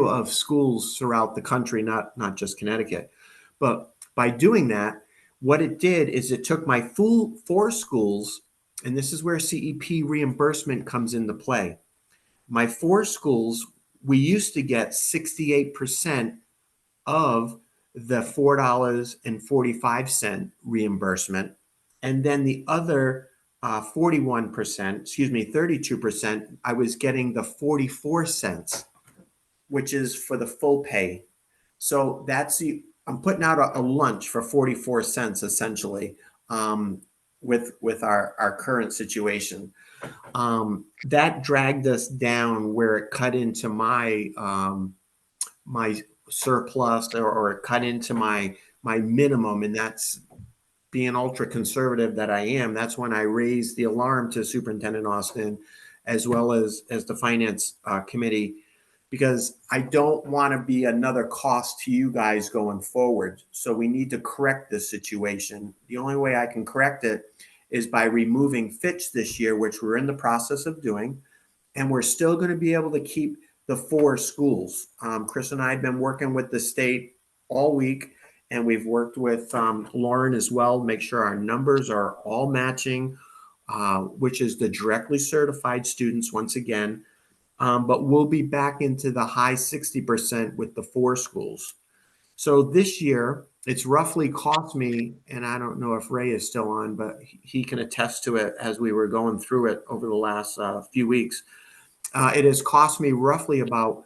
of schools throughout the country, not just Connecticut. But by doing that, what it did is it took my full 4 schools, and this is where CEP reimbursement comes into play. My 4 schools, we used to get 68% of the $4.45 reimbursement. And then the other 32%, I was getting the 44 cents, which is for the full pay. So I'm putting out a lunch for 44 cents essentially with our current situation. That dragged us down where it cut into my my surplus or cut into my minimum, and that's being ultra conservative that I am. That's when I raised the alarm to Superintendent Austin as well as the finance committee, because I don't want to be another cost to you guys going forward. So we need to correct this situation. The only way I can correct it is by removing Fitch this year, which we're in the process of doing, and we're still going to be able to keep the 4 schools. Chris and I have been working with the state all week, and we've worked with Lauren as well, make sure our numbers are all matching, which is the directly certified students once again. But we'll be back into the high 60% with the 4 schools. So this year, it's roughly cost me, and I don't know if Ray is still on, but he can attest to it as we were going through it over the last few weeks. It has cost me roughly about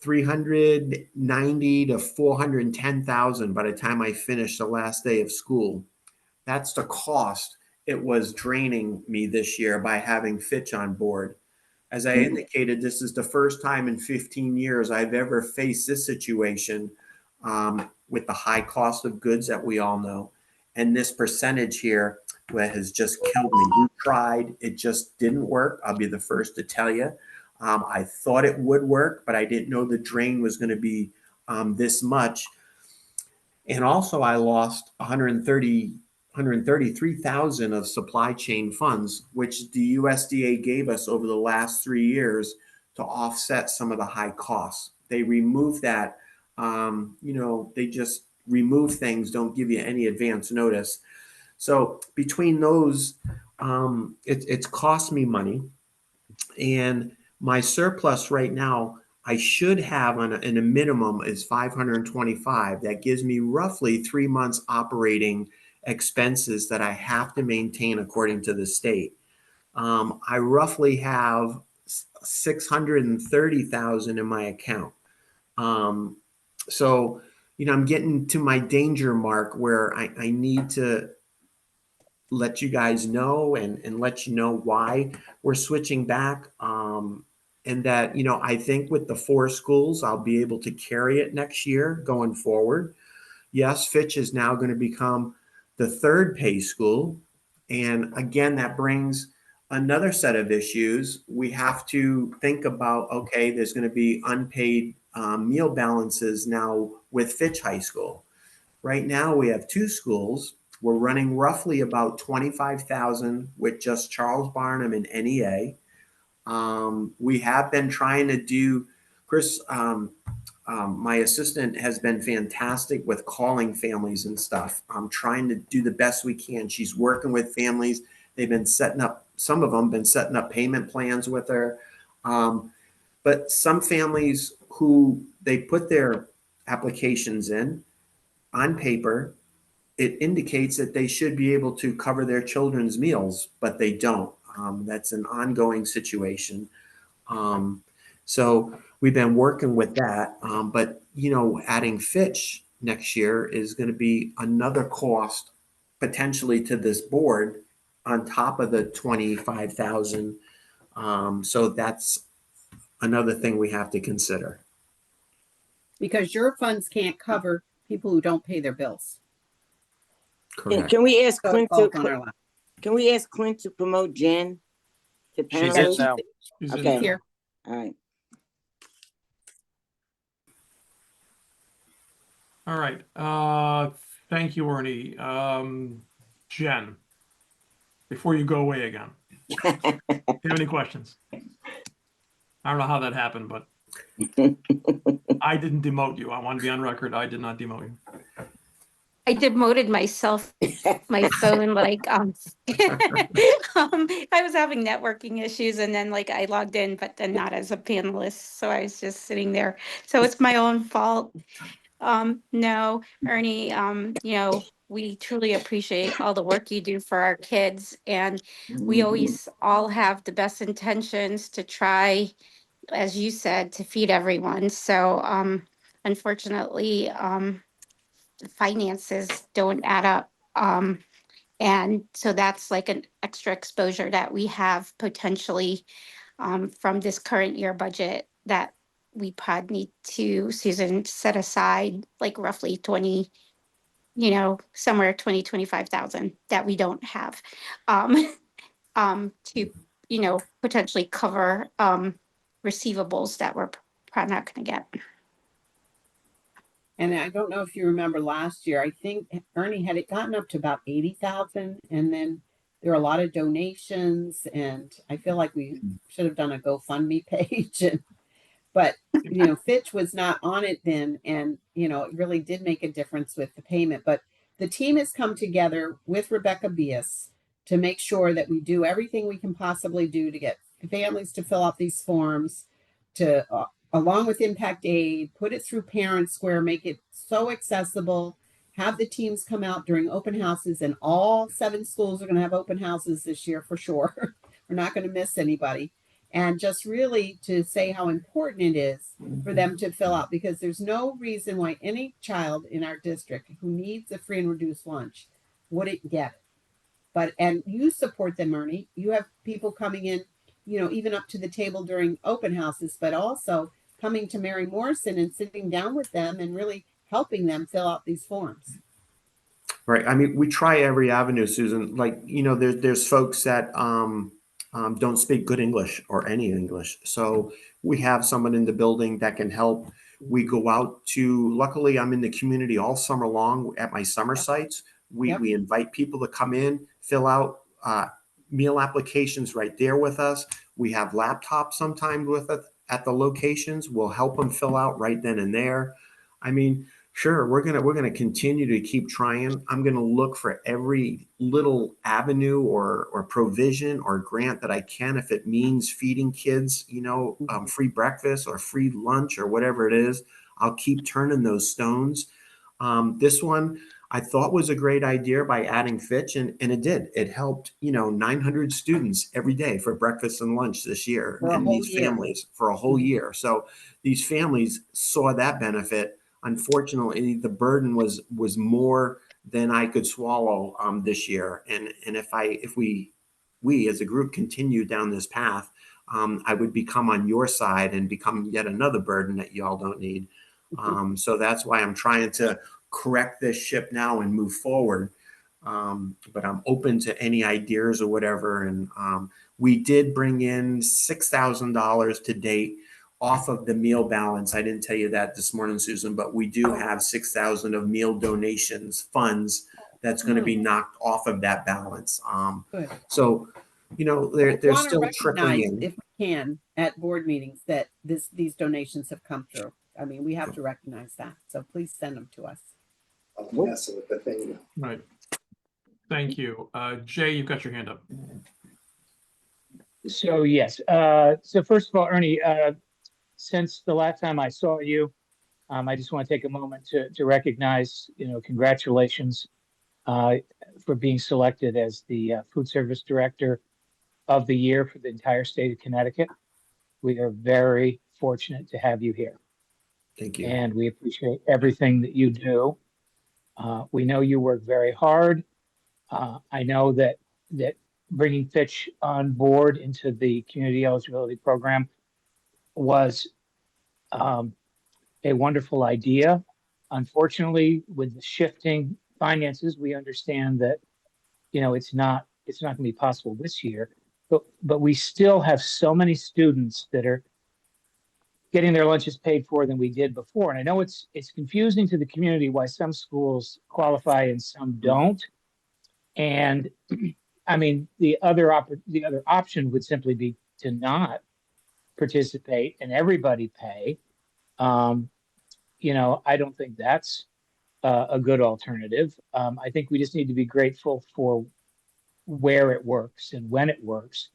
$390,000 to $410,000 by the time I finished the last day of school. That's the cost it was draining me this year by having Fitch on board. As I indicated, this is the first time in 15 years I've ever faced this situation with the high cost of goods that we all know. And this percentage here has just killed me. We tried, it just didn't work. I'll be the first to tell you. I thought it would work, but I didn't know the drain was going to be this much. And also I lost $130 133,000 of supply chain funds, which the USDA gave us over the last 3 years to offset some of the high costs. They removed that. They just remove things, don't give you any advance notice. So between those, it's cost me money. And my surplus right now, I should have in a minimum is 525. That gives me roughly 3 months operating expenses that I have to maintain according to the state. I roughly have 630,000 in my account. So, I'm getting to my danger mark where I need to let you guys know and let you know why we're switching back. And that, I think with the 4 schools, I'll be able to carry it next year going forward. Yes, Fitch is now going to become the 3rd pay school. And again, that brings another set of issues. We have to think about, okay, there's going to be unpaid meal balances now with Fitch High School. Right now, we have 2 schools. We're running roughly about 25,000 with just Charles Barnum and NEA. We have been trying to do, Chris, my assistant has been fantastic with calling families and stuff. I'm trying to do the best we can. She's working with families. They've been setting up, some of them been setting up payment plans with her. But some families who they put their applications in on paper, it indicates that they should be able to cover their children's meals, but they don't. That's an ongoing situation. So we've been working with that. But, adding Fitch next year is going to be another cost potentially to this board on top of the 25,000. So that's another thing we have to consider. Because your funds can't cover people who don't pay their bills. And Correct. can we ask So it Clint falls on our lap. can we ask Clint to promote Jen to She's panelist? in now. She's in Okay. there. Here. All right. All right. Thank you, Ernie. Jen, before you go away again, do you have any questions? I don't know how that happened, but I didn't demote you. I want to be on record. I did not demote you. I demoted myself, my phone, I was having networking issues and then I logged in, but then not as a panelist. So I was just sitting there. So it's my own fault. No, Ernie, we truly appreciate all the work you do for our kids, and we always all have the best intentions to try, as you said, to feed everyone. So, unfortunately, the finances don't add up. And so that's like an extra exposure that we have potentially from this current year budget that we probably need to, Susan, set aside like roughly 20, somewhere 25,000 that we don't have to, potentially cover receivables that we're probably not going to get. And I don't know if you remember last year, I think Ernie had it gotten up to about 80,000. And then there were a lot of donations. And I feel like we should have done a GoFundMe page. But, Fitch was not on it then. And, it really did make a difference with the payment. But the team has come together with Rebecca Bias to make sure that we do everything we can possibly do to get families to fill out these forms, to along with impact aid, put it through Parent Square, make it so accessible, have the teams come out during open houses, and all 7 schools are going to have open houses this year for sure. We're not going to miss anybody. And just really to say how important it is for them to fill out, because there's no reason why any child in our district who needs a free and reduced lunch wouldn't get it. And you support them, Ernie. You have people coming in, even up to the table during open houses, but also coming to Mary Morrison and sitting down with them and really helping them fill out these forms. Right. I mean, we try every avenue, Susan. There's folks that don't speak good English or any English. So we have someone in the building that can help. We go out to, luckily I'm in the community all summer long at my summer sites. Yep. We invite people to come in, fill out meal applications right there with us. We have laptops sometimes with us at the locations. We'll help them fill out right then and there. I mean, sure, we're gonna continue to keep trying. I'm gonna look for every little avenue or provision or grant that I can, if it means feeding kids, free breakfast or free lunch or whatever it is. I'll keep turning those stones. This one I thought was a great idea by adding Fitch, and it did. It helped, 900 students every day for breakfast and lunch this year, For a and whole these year. families for a whole year. So these families saw that benefit. Unfortunately, the burden was more than I could swallow this year. And if we as a group continue down this path, I would become on your side and become yet another burden that y'all don't need. So that's why I'm trying to correct this ship now and move forward. But I'm open to any ideas or whatever. And we did bring in $6,000 to date off of the meal balance. I didn't tell you that this morning, Susan, but we do have 6,000 of meal donations funds that's going to be knocked off of that balance. Good. So, they're Want to still trickling recognize, in. if we can, at board meetings, that these donations have come through. I mean, we have to recognize that. So please send them to us. I'll mess with the thing. Right. Thank you. Jay, you've got your hand up. So yes, so first of all, Ernie, since the last time I saw you, I just want to take a moment to recognize, congratulations for being selected as the Food Service Director of the Year for the entire state of Connecticut. We are very fortunate to have you here, Thank you. and we appreciate everything that you do. We know you work very hard. I know that bringing Fitch on board into the community eligibility program was a wonderful idea. Unfortunately, with the shifting finances, we understand that it's not going to be possible this year. But we still have so many students that are getting their lunches paid for than we did before. And I know it's confusing to the community why some schools qualify and some don't. And I mean, the other option would simply be to not participate and everybody pay. I don't think that's a good alternative. I think we just need to be grateful for where it works and when it works,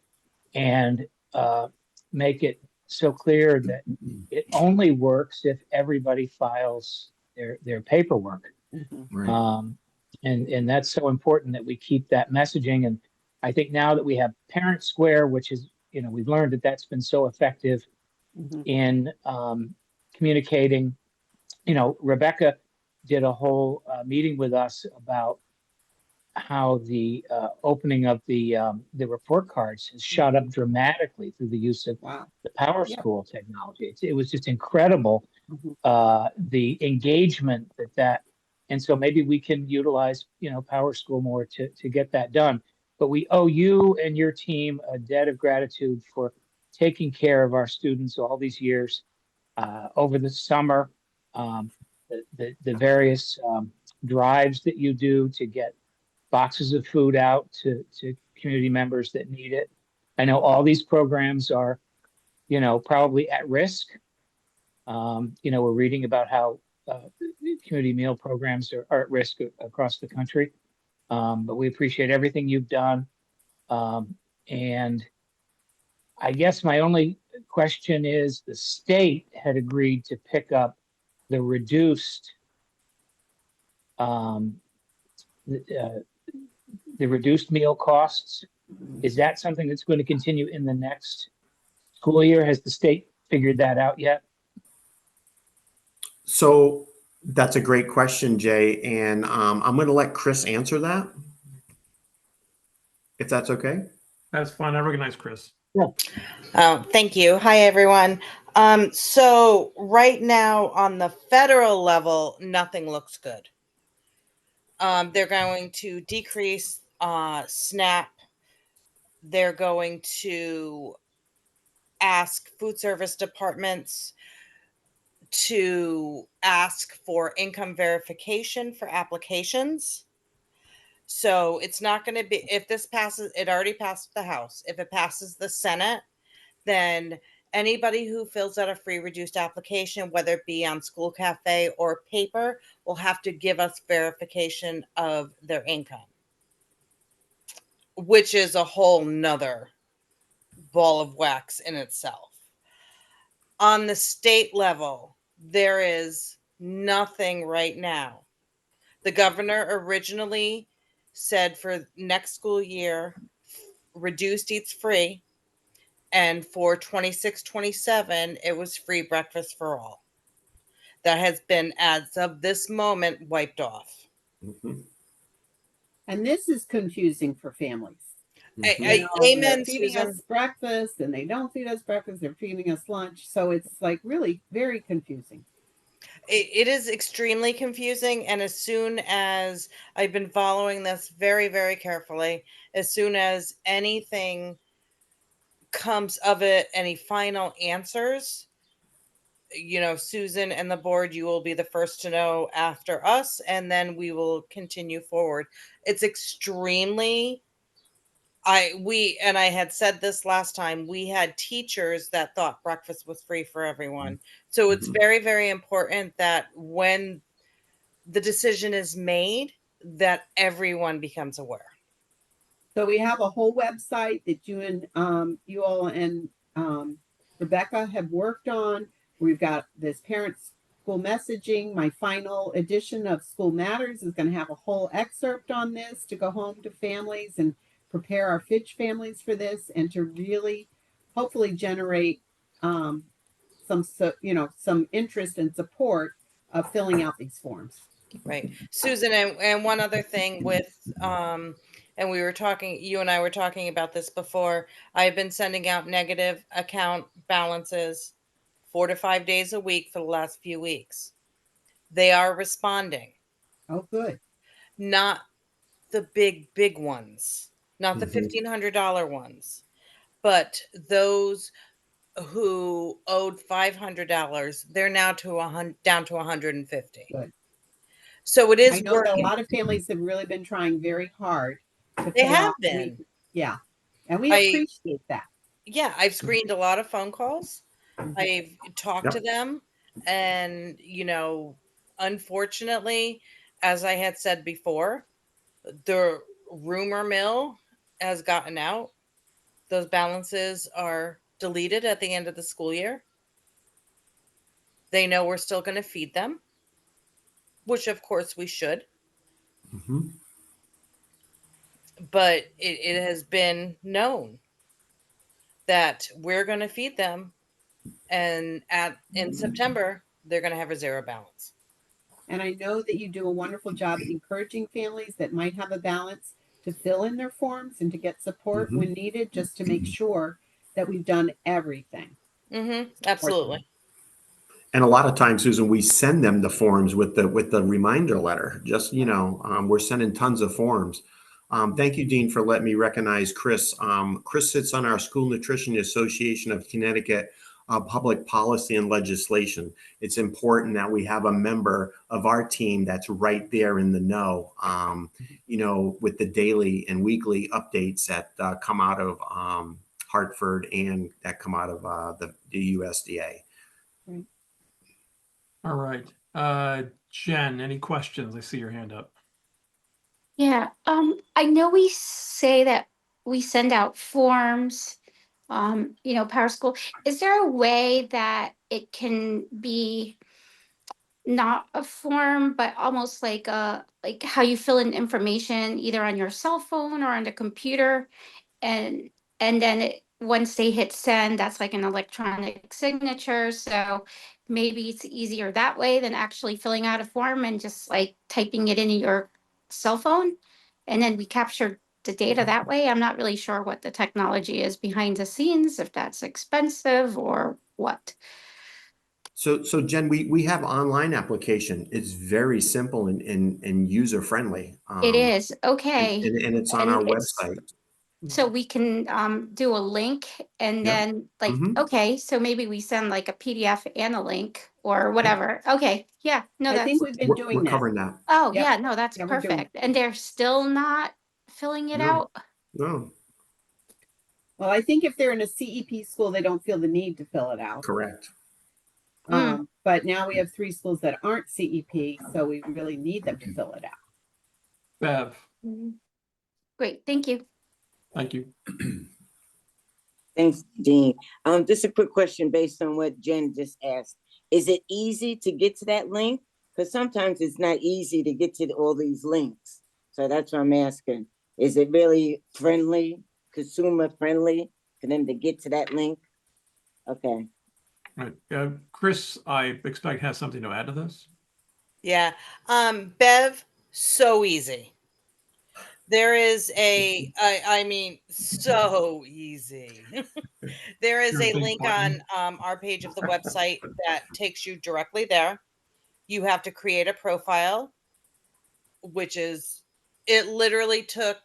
and make it so clear that it only works if everybody files their paperwork. Right. And that's so important that we keep that messaging. And I think now that we have Parent Square, which is, we've learned that that's been so effective in communicating. Rebecca did a whole meeting with us about how the opening of the report cards has shot up dramatically through the use of the Power School technology. It was just incredible, the engagement that, and so maybe we can utilize Power School more to get that done. But we owe you and your team a debt of gratitude for taking care of our students all these years over the summer. The various drives that you do to get boxes of food out to community members that need it. I know all these programs are, probably at risk. We're reading about how community meal programs are at risk across the country. But we appreciate everything you've done. And I guess my only question is, the state had agreed to pick up the reduced the reduced meal costs. Is that something that's going to continue in the next school year? Has the state figured that out yet? So that's a great question, Jay. And I'm going to let Chris answer that, if that's okay. That's fine. I recognize Chris. Thank you. Hi, everyone. So right now on the federal level, nothing looks good. They're going to decrease SNAP. They're going to ask food service departments to ask for income verification for applications. So it's not going to be, if this passes, it already passed the House. If it passes the Senate, then anybody who fills out a free reduced application, whether it be on School Cafe or paper, will have to give us verification of their income, which is a whole nother ball of wax in itself. On the state level, there is nothing right now. The governor originally said for next school year, reduced eats free. And for 26-27, it was free breakfast for all. That has been, as of this moment, wiped off. Mhm. And this is confusing for families. Mhm. You know, they're Amen, feeding Susan. us breakfast and they don't feed us breakfast, they're feeding us lunch. So it's like really very confusing. It is extremely confusing. And as soon as I've been following this very, very carefully, as soon as anything comes of it, any final answers, Susan and the board, you will be the first to know after us, and then we will continue forward. It's extremely, I had said this last time, we had teachers that thought breakfast was free for everyone. So it's Mhm. very, very important that when the decision is made, that everyone becomes aware. So we have a whole website that you all and Rebecca have worked on. We've got this parents school messaging. My final edition of School Matters is going to have a whole excerpt on this to go home to families and prepare our Fitch families for this, and to really hopefully generate some interest and support of filling out these forms. Right. Susan, and one other thing with and you and I were talking about this before. I've been sending out negative account balances 4 to 5 days a week for the last few weeks. They are responding. Oh, good. Not the big ones, not the Mhm. $1,500 ones, but those who owed $500, they're now down to 150. Good. So it I is know that a working. lot of families have really been trying very hard to They pay have off. been. Yeah. And we I appreciate that. Yeah, I've screened a lot of phone calls. I've talked to Yep. them, and unfortunately, as I had said before, the rumor mill has gotten out. Those balances are deleted at the end of the school year. They know we're still going to feed them, which of course we should, Mhm. but it has been known that we're going to feed them, and in September they're going to have a zero balance. And I know that you do a wonderful job encouraging families that might have a balance to fill in their forms and to get support Mhm. when needed, just to make sure that we've done everything for them. Absolutely. And a lot of times, Susan, we send them the forms with the reminder letter. Just, we're sending tons of forms. Thank you, Dean, for letting me recognize Chris. Chris sits on our School Nutrition Association of Connecticut Public Policy and Legislation. It's important that we have a member of our team that's right there in the know, with the daily and weekly updates that come out of Hartford and that come out of the USDA. Right. All right. Jen, any questions? I see your hand up. Yeah, I know we say that we send out forms, Power School. Is there a way that it can be not a form, but almost like how you fill in information either on your cell phone or on the computer, and then once they hit send, that's like an electronic signature. So maybe it's easier that way than actually filling out a form and just like typing it in your cell phone, and then we capture the data that way. I'm not really sure what the technology is behind the scenes, if that's expensive or what. So Jen, we have online application. It's very simple and user friendly. It is And, okay, and it's on and our it's website. so we can do a link and Yeah. then like, Mhm. okay, so maybe we send like a PDF and a link or whatever. Okay, yeah, no, I that's, think we've been We're doing that. covering that. oh, Yep. yeah, no, that's Yeah, we're doing- perfect. And they're still not filling it No. out? No, Well, I think if they're in a CEP school, they don't feel the need to fill it out. correct. But now we have 3 schools that aren't CEP, so we really need them to fill it out. Bev, Mhm. Great, thank you. thank you. Thanks, Dean. Just a quick question based on what Jen just asked. Is it easy to get to that link? Because sometimes it's not easy to get to all these links. So that's what I'm asking. Is it really friendly, consumer friendly for them to get to that link? Okay. Right. Chris, I expect has something to add to this. Yeah. Bev, so easy. There is I mean, so easy. There is Your a big link button. on our page of the website that takes you directly there. You have to create a profile, which is, it literally took,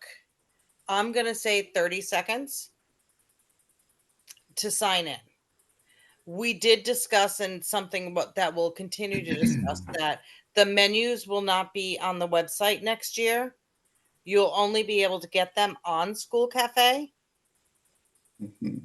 I'm going to say 30 seconds to sign in. We did discuss, and something that we'll continue to discuss, that the menus will not be on the website next year. You'll only be able to get them on School Cafe. Mhm.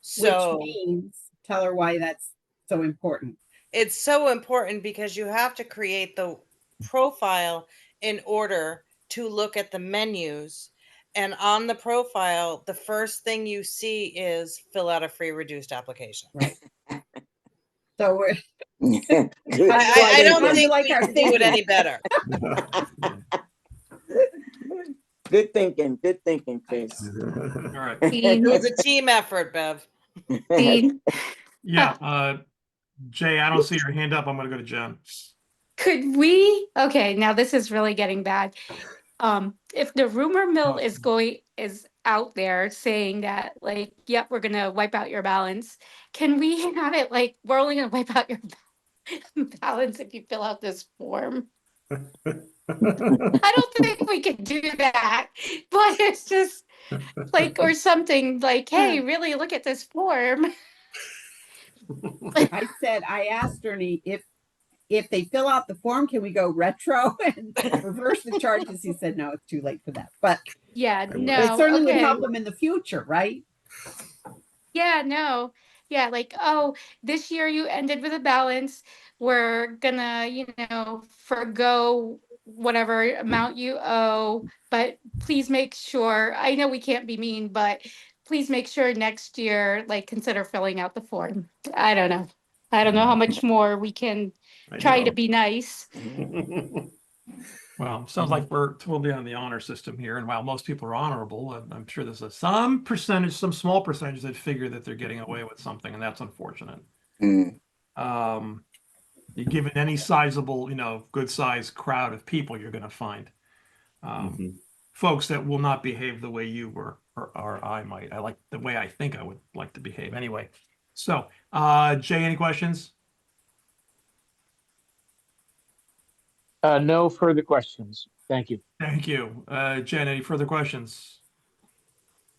So Which means, tell her why that's so important. it's so important because you have to create the profile in order to look at the menus. And on the profile, the first thing you see is fill out a free reduced application. Right. So we're Good. I don't How do you think like we our can do it thinking? any better. Good thinking, Chris. All right. It was a team effort, Bev. Dean, Yeah, Jay, I don't see your hand up. I'm gonna go to Jen. could we, okay, now this is really getting bad. If the rumor mill is out there saying that like, yep, we're gonna wipe out your balance, can we have it like, we're only gonna wipe out your balance if you fill out this form? I don't think we can do that, but it's just like, or something like, hey, really look at this form. I asked Ernie if they fill out the form, can we go retro and reverse the charges? He said, no, it's too late for that. But Yeah, it no, certainly would okay. help them in the future, right? Yeah, no. Yeah, like, oh, this year you ended with a balance. We're gonna, forgo whatever amount you owe, but please make sure, I know we can't be mean, but please make sure next year, like, consider filling out the form. I don't know. I don't know how much more we can I try to know. be nice. Well, sounds like we're totally on the honor system here, and while most people are honorable, I'm sure there's some percentage, some small percentage that figure that they're getting away with something, and that's unfortunate. Mm. You give it any sizable, good sized crowd of people, you're going to find Mhm. folks that will not behave the way you were, or I might. I like the way I think I would like to behave anyway. So, Jay, any questions? No further questions. Thank you. Thank you. Jen, any further questions?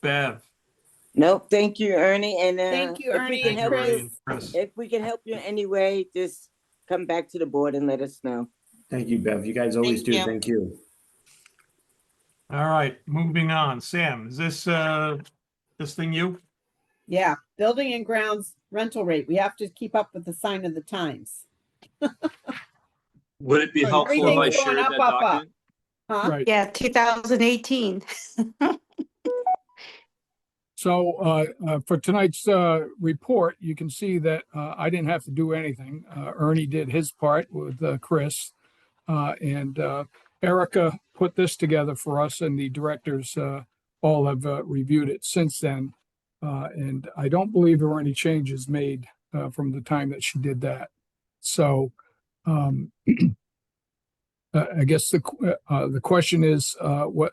Bev? Nope, thank you, Ernie. And Thank you, if we Ernie can and help Chris. you, and Chris. if we can help you in any way, just come back to the board and let us know. Thank you, Bev. You guys always Thank do. you. Thank you. All right, moving on. Sam, is this thing you? Yeah, building and grounds rental rate. We have to keep up with the sign of the times. Would it be So helpful if I everything's going shared up, that up, up. document? Huh? Right. Yeah, 2018. So for tonight's report, you can see that I didn't have to do anything. Ernie did his part with Chris, and Erica put this together for us, and the directors all have reviewed it since then. And I don't believe there were any changes made from the time that she did that. So I guess the question is what.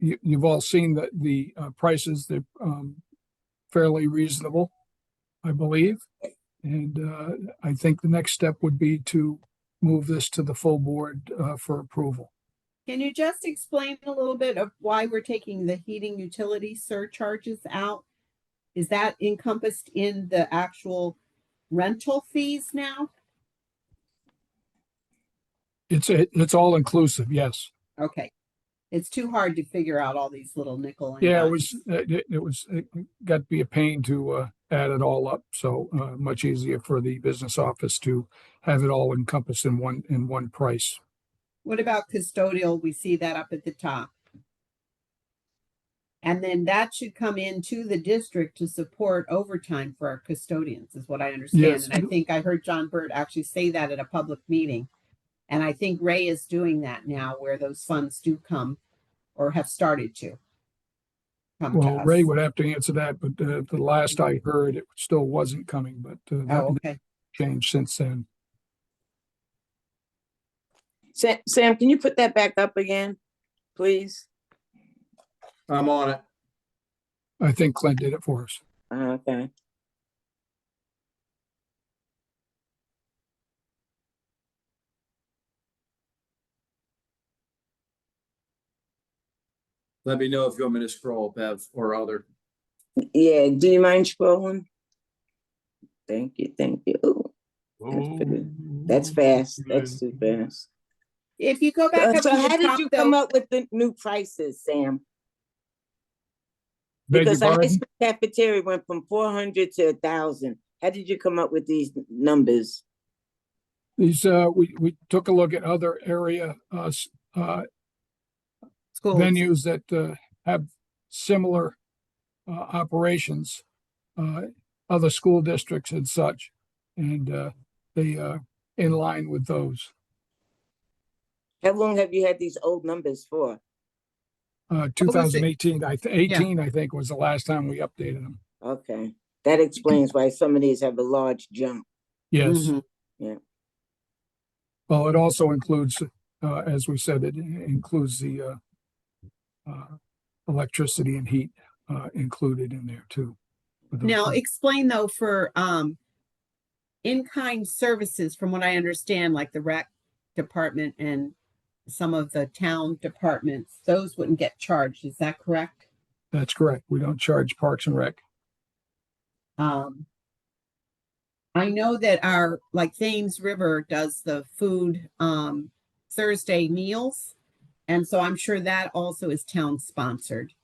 You've all seen that the prices, they're fairly reasonable, I believe. And I think the next step would be to move this to the full board for approval. Can you just explain a little bit of why we're taking the heating utility surcharges out? Is that encompassed in the actual rental fees now? It's all inclusive, yes. Okay. It's too hard to figure out all these little nickel and Yeah, dimes. it got to be a pain to add it all up. So much easier for the business office to have it all encompassed in one price. What about custodial? We see that up at the top. And then that should come into the district to support overtime for our custodians, is what I understand. Yes. And I think I heard John Burt actually say that at a public meeting. And I think Ray is doing that now where those funds do come or have started to come to Well, us. Ray would have to answer that, but the last I heard, it still wasn't coming, but that Oh, okay. changed since then. Sam, can you put that back up again, please? I'm on it. I think Clint did it for us. Okay. Let me know if you want me to scroll, Bev, or other. Yeah, do you mind scrolling? Thank you, thank you. Ooh, Oh, that's fast. That's too fast. If you go back up So to how the did top, you come though, up with the new prices, Sam? Beg your Because the high pardon? school cafeteria went from 400 to 1,000. How did you come up with these numbers? These we took a look at other area schools. venues that have similar operations, other school districts and such, and they in line with those. How long have you had these old numbers for? 2018, 18, I think, was the last time we updated them. Okay, that explains why some of these have a large jump. Yes. Mhm. Yeah. Well, it also includes, as we said, it includes the electricity and heat included in there too. with those Now numbers. explain though for in-kind services, from what I understand, like the rec department and some of the town departments, those wouldn't get charged. Is that correct? That's correct. We don't charge Parks and Rec. I know that our, like Thames River does the food Thursday meals. And so I'm sure that also is town sponsored.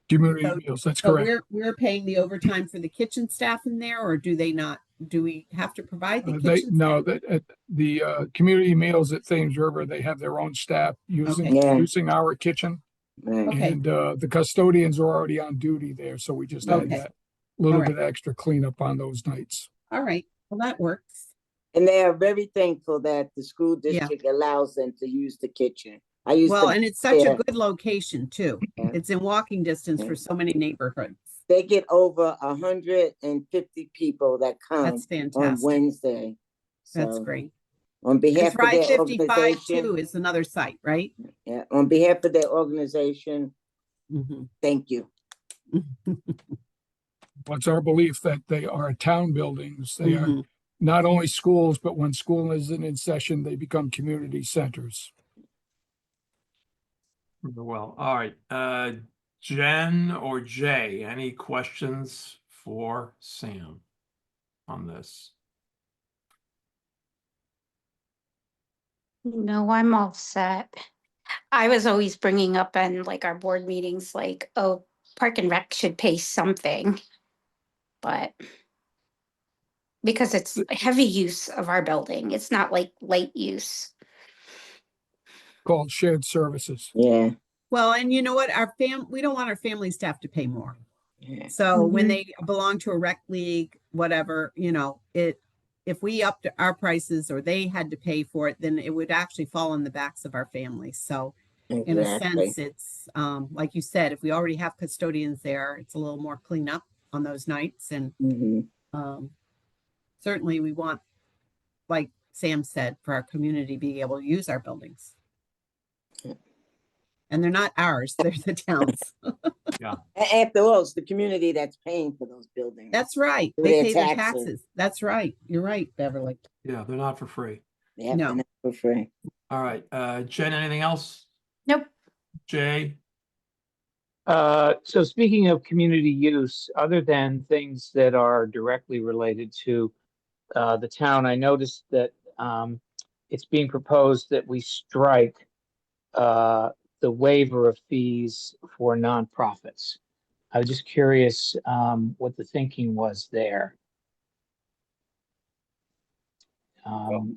Community So- meals, that's So correct. we're paying the overtime for the kitchen staff in there, or do they not? Do we have to provide the kitchen? No, that at the community meals at Thames River, they have their own staff using Okay. Yeah. using our kitchen, Right. Okay. and the custodians are already on duty there, so we just had Okay. that little All right. bit extra cleanup on those nights. All right. Well, that works. And they are very thankful that the school Yeah. district allows them to use the kitchen. I used Well, to, and it's such a yeah. good location too. Yeah. It's in walking distance Yeah. for so many neighborhoods. they get over 150 people that come That's on fantastic. Wednesday. That's So, great. on behalf And of their Thrive 55 organization, too is another site, right? yeah, on behalf of their organization, Mhm. thank you. Well, it's our belief that they are town buildings. They are Mhm. not only schools, but when school isn't in session, they become community centers. Well, all right. Jen or Jay, any questions for Sam on this? No, I'm all set. I was always bringing up in like our board meetings, like, oh, Park and Rec should pay something. But because it's heavy use of our building, it's not like light use. Called shared services. Yeah. Well, and you know what? We don't want our family staff to pay more. Yeah. So when Mhm. they belong to a rec league, whatever, if we upped our prices or they had to pay for it, then it would actually fall on the backs of our families. So in a Exactly. sense, it's like you said, if we already have custodians there, it's a little more cleanup on those nights. And Mhm. certainly we want, like Sam said, for our community being able to use our buildings. And they're not ours, they're the town's. After all, it's the community that's paying for those buildings. That's right. Through They their pay their taxes. taxes. That's right. You're right, Beverly. Yeah, they're not for free. They have No. to know for free. All right, Jen, anything else? Jay? So speaking of community use, other than things that are directly related to the town, I noticed that it's being proposed that we strike the waiver of fees for nonprofits. I was just curious what the thinking was there.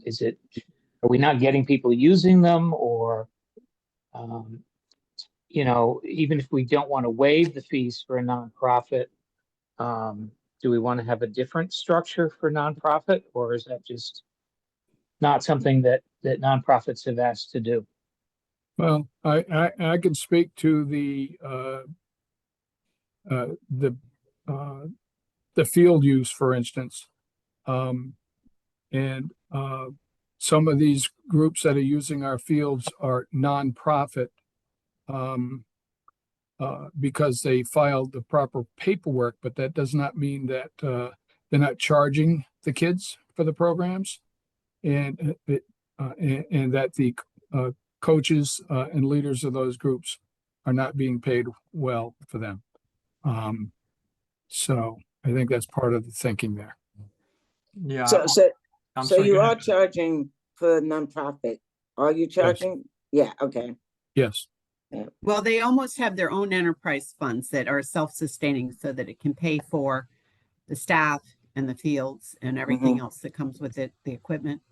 Is it, are we not getting people using them, or you know, even if we don't want to waive the fees for a nonprofit, do we want to have a different structure for nonprofit, or is that just not something that nonprofits have asked to do? Well, I can speak to the field use, for instance. And some of these groups that are using our fields are nonprofit because they filed the proper paperwork, but that does not mean that they're not charging the kids for the programs, and that the coaches and leaders of those groups are not being paid well for them. So I think that's part of the thinking there. Yeah. So I'm so sorry, go you are ahead. charging for nonprofit. Are you charging? Yeah, okay. Yes. Well, they almost have their own enterprise funds that are self-sustaining so that it can pay for the staff and the fields and everything else that comes with it, the equipment.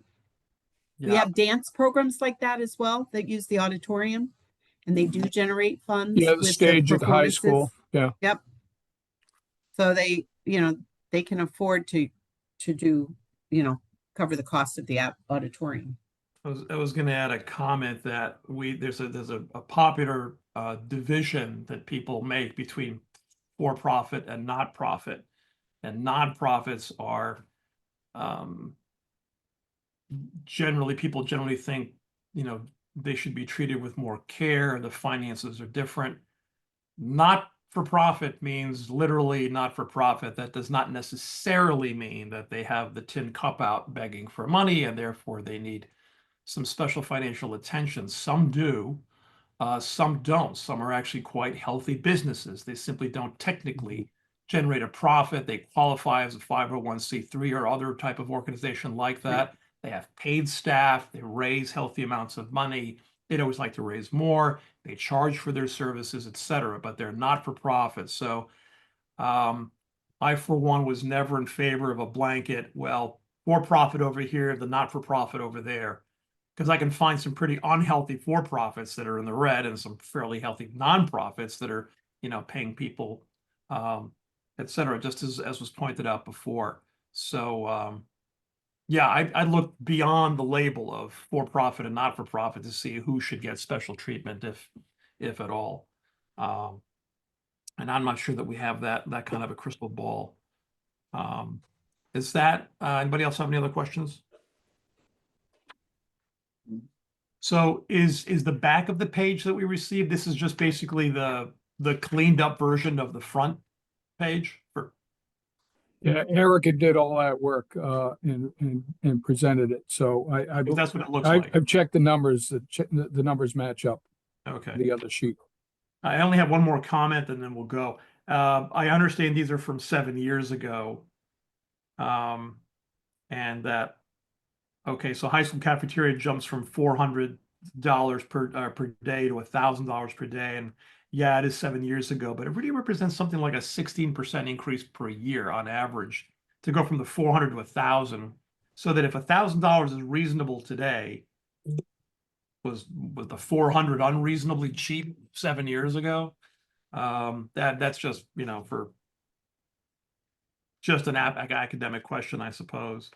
We Yeah. have dance programs like that as well that use the auditorium, and they do generate funds. Yeah, the with stage at the high performances. school. Yeah. Yep. So they, they can afford to do, cover the cost of the auditorium. I was going to add a comment that there's a popular division that people make between for-profit and not-profit, and nonprofits are people generally think they should be treated with more care. The finances are different. Not for profit means literally not for profit. That does not necessarily mean that they have the tin cup out begging for money and therefore they need some special financial attention. Some do, some don't. Some are actually quite healthy businesses. They simply don't technically generate a profit. They qualify as a 501c3 or other type of organization like that. They have paid staff. They raise healthy amounts of money. They'd always like to raise more. They charge for their services, etc., but they're not for profit. So I, for one, was never in favor of a blanket, well, for profit over here, the not for profit over there, because I can find some pretty unhealthy for profits that are in the red and some fairly healthy nonprofits that are, paying people, et cetera, just as was pointed out before. So, yeah, I look beyond the label of for profit and not for profit to see who should get special treatment, if at all. And I'm not sure that we have that kind of a crystal ball. Is that anybody else have any other questions? So is the back of the page that we received, this is just basically the cleaned up version of the front page for. Yeah, Erica did all that work and presented it. So That's what it looks like. I've checked the numbers. The numbers match up. Okay. The other sheet. I only have one more comment and then we'll go. I understand these are from 7 years ago. And that, okay, so high school cafeteria jumps from $400 per day to $1,000 per day. And yeah, it is 7 years ago, but it really represents something like a 16% increase per year on average to go from the 400 to 1,000. So that if $1,000 is reasonable today, was the 400 unreasonably cheap 7 years ago? That's just, for just an academic question, I suppose.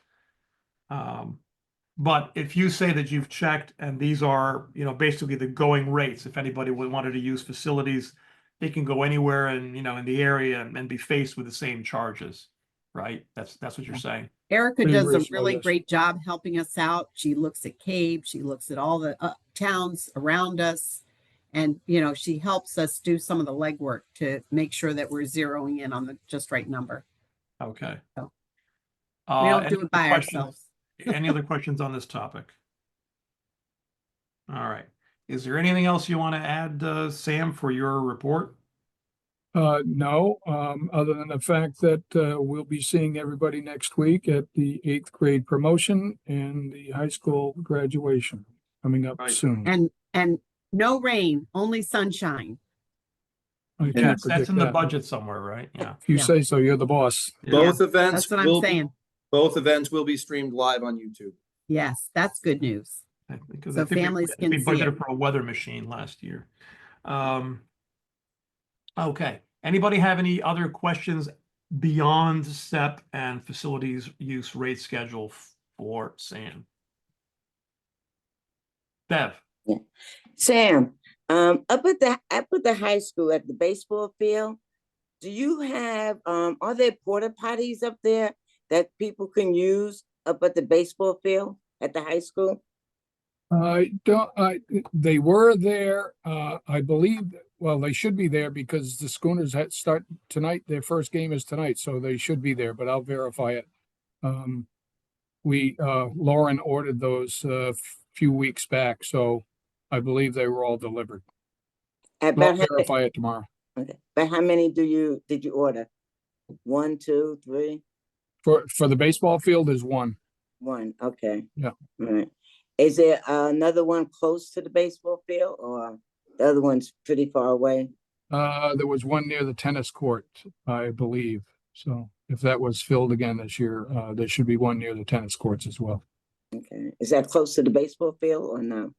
But if you say that you've checked and these are, basically the going rates, if anybody wanted to use facilities, they can go anywhere and, in the area and be faced with the same charges, right? That's what you're saying. Erica Pretty does a reasonable, really yes. great job helping us out. She looks at Cape, she looks at all the towns around us. And, she helps us do some of the legwork to make sure that we're zeroing in on the just right number. Okay. So, we don't Any do it by other questions? ourselves. Any other questions on this topic? All right. Is there anything else you want to add, Sam, for your report? No, other than the fact that we'll be seeing everybody next week at the 8th grade promotion and the high school graduation coming up Right. soon. And no rain, only sunshine. I Yeah, can't that's predict in the that. budget somewhere, right? Yeah. If you Yeah. say so, you're the boss. Yeah. Both events That's what I'm will saying. both events will be streamed live on YouTube. Yes, that's good news. Because So I think families we can see budgeted it. for a weather machine last year. Okay. Anybody have any other questions beyond SEP and facilities use rate schedule for Sam? Bev? Sam, up at the high school at the baseball field, do you have, are there porta potties up there that people can use up at the baseball field at the high school? They were there, I believe, well, they should be there because the Schooners had start tonight. Their first game is tonight, so they should be there, but I'll verify it. Lauren ordered those a few weeks back, so I believe they were all delivered. But I'll About how, verify it tomorrow. okay. But how many did you order? 1, 2, 3? For the baseball field is one. 1, okay. Yeah. All right. Is there another one close to the baseball field, or the other one's pretty far away? There was one near the tennis court, I believe. So if that was filled again this year, there should be one near the tennis courts as well. Okay. Is that close to the baseball field or no?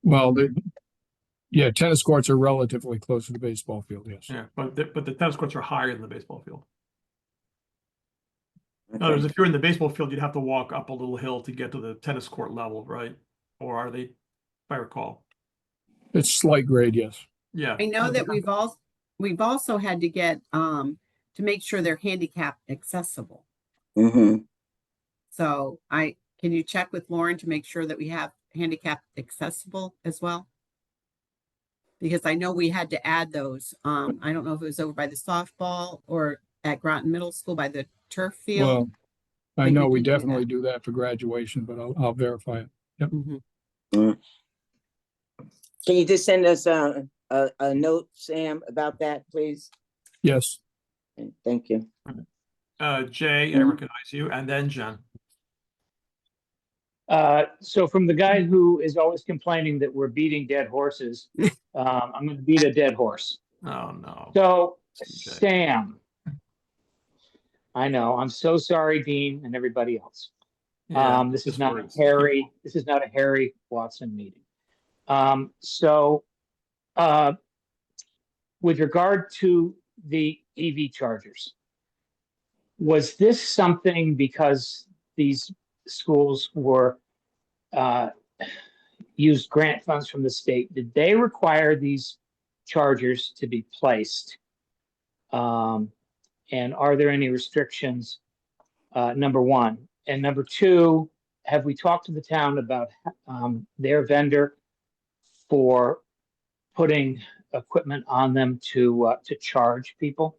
Well, yeah, tennis courts are relatively close to the baseball field, yes. Yeah, but the tennis courts are higher than the baseball field. In Okay. other words, if you're in the baseball field, you'd have to walk up a little hill to get to the tennis court level, right? Or are they, if I recall? It's slight grade, yes. Yeah. I know that we've also had to get, to make sure they're handicap accessible. Mm-hmm. So can you check with Lauren to make sure that we have handicap accessible as well? Because I know we had to add those. I don't know if it was over by the softball or at Groton Middle School by the turf field. Well, I think we know we did do that. definitely do that for graduation, but I'll verify it. Mhm. Can you just send us a note, Sam, about that, please? Yes. Okay, thank you. Jay, I recognize you, and then Jen. So from the guy who is always complaining that we're beating dead horses, I'm going to beat a dead horse. Oh, no. So, CJ. Sam, I know, I'm so sorry, Dean and everybody else. Yeah, This is just not words. a Harry Watson meeting. With regard to the EV chargers, was this something because these schools were used grant funds from the state? Did they require these chargers to be placed? And are there any restrictions? Number one. And number two, have we talked to the town about their vendor for putting equipment on them to charge people?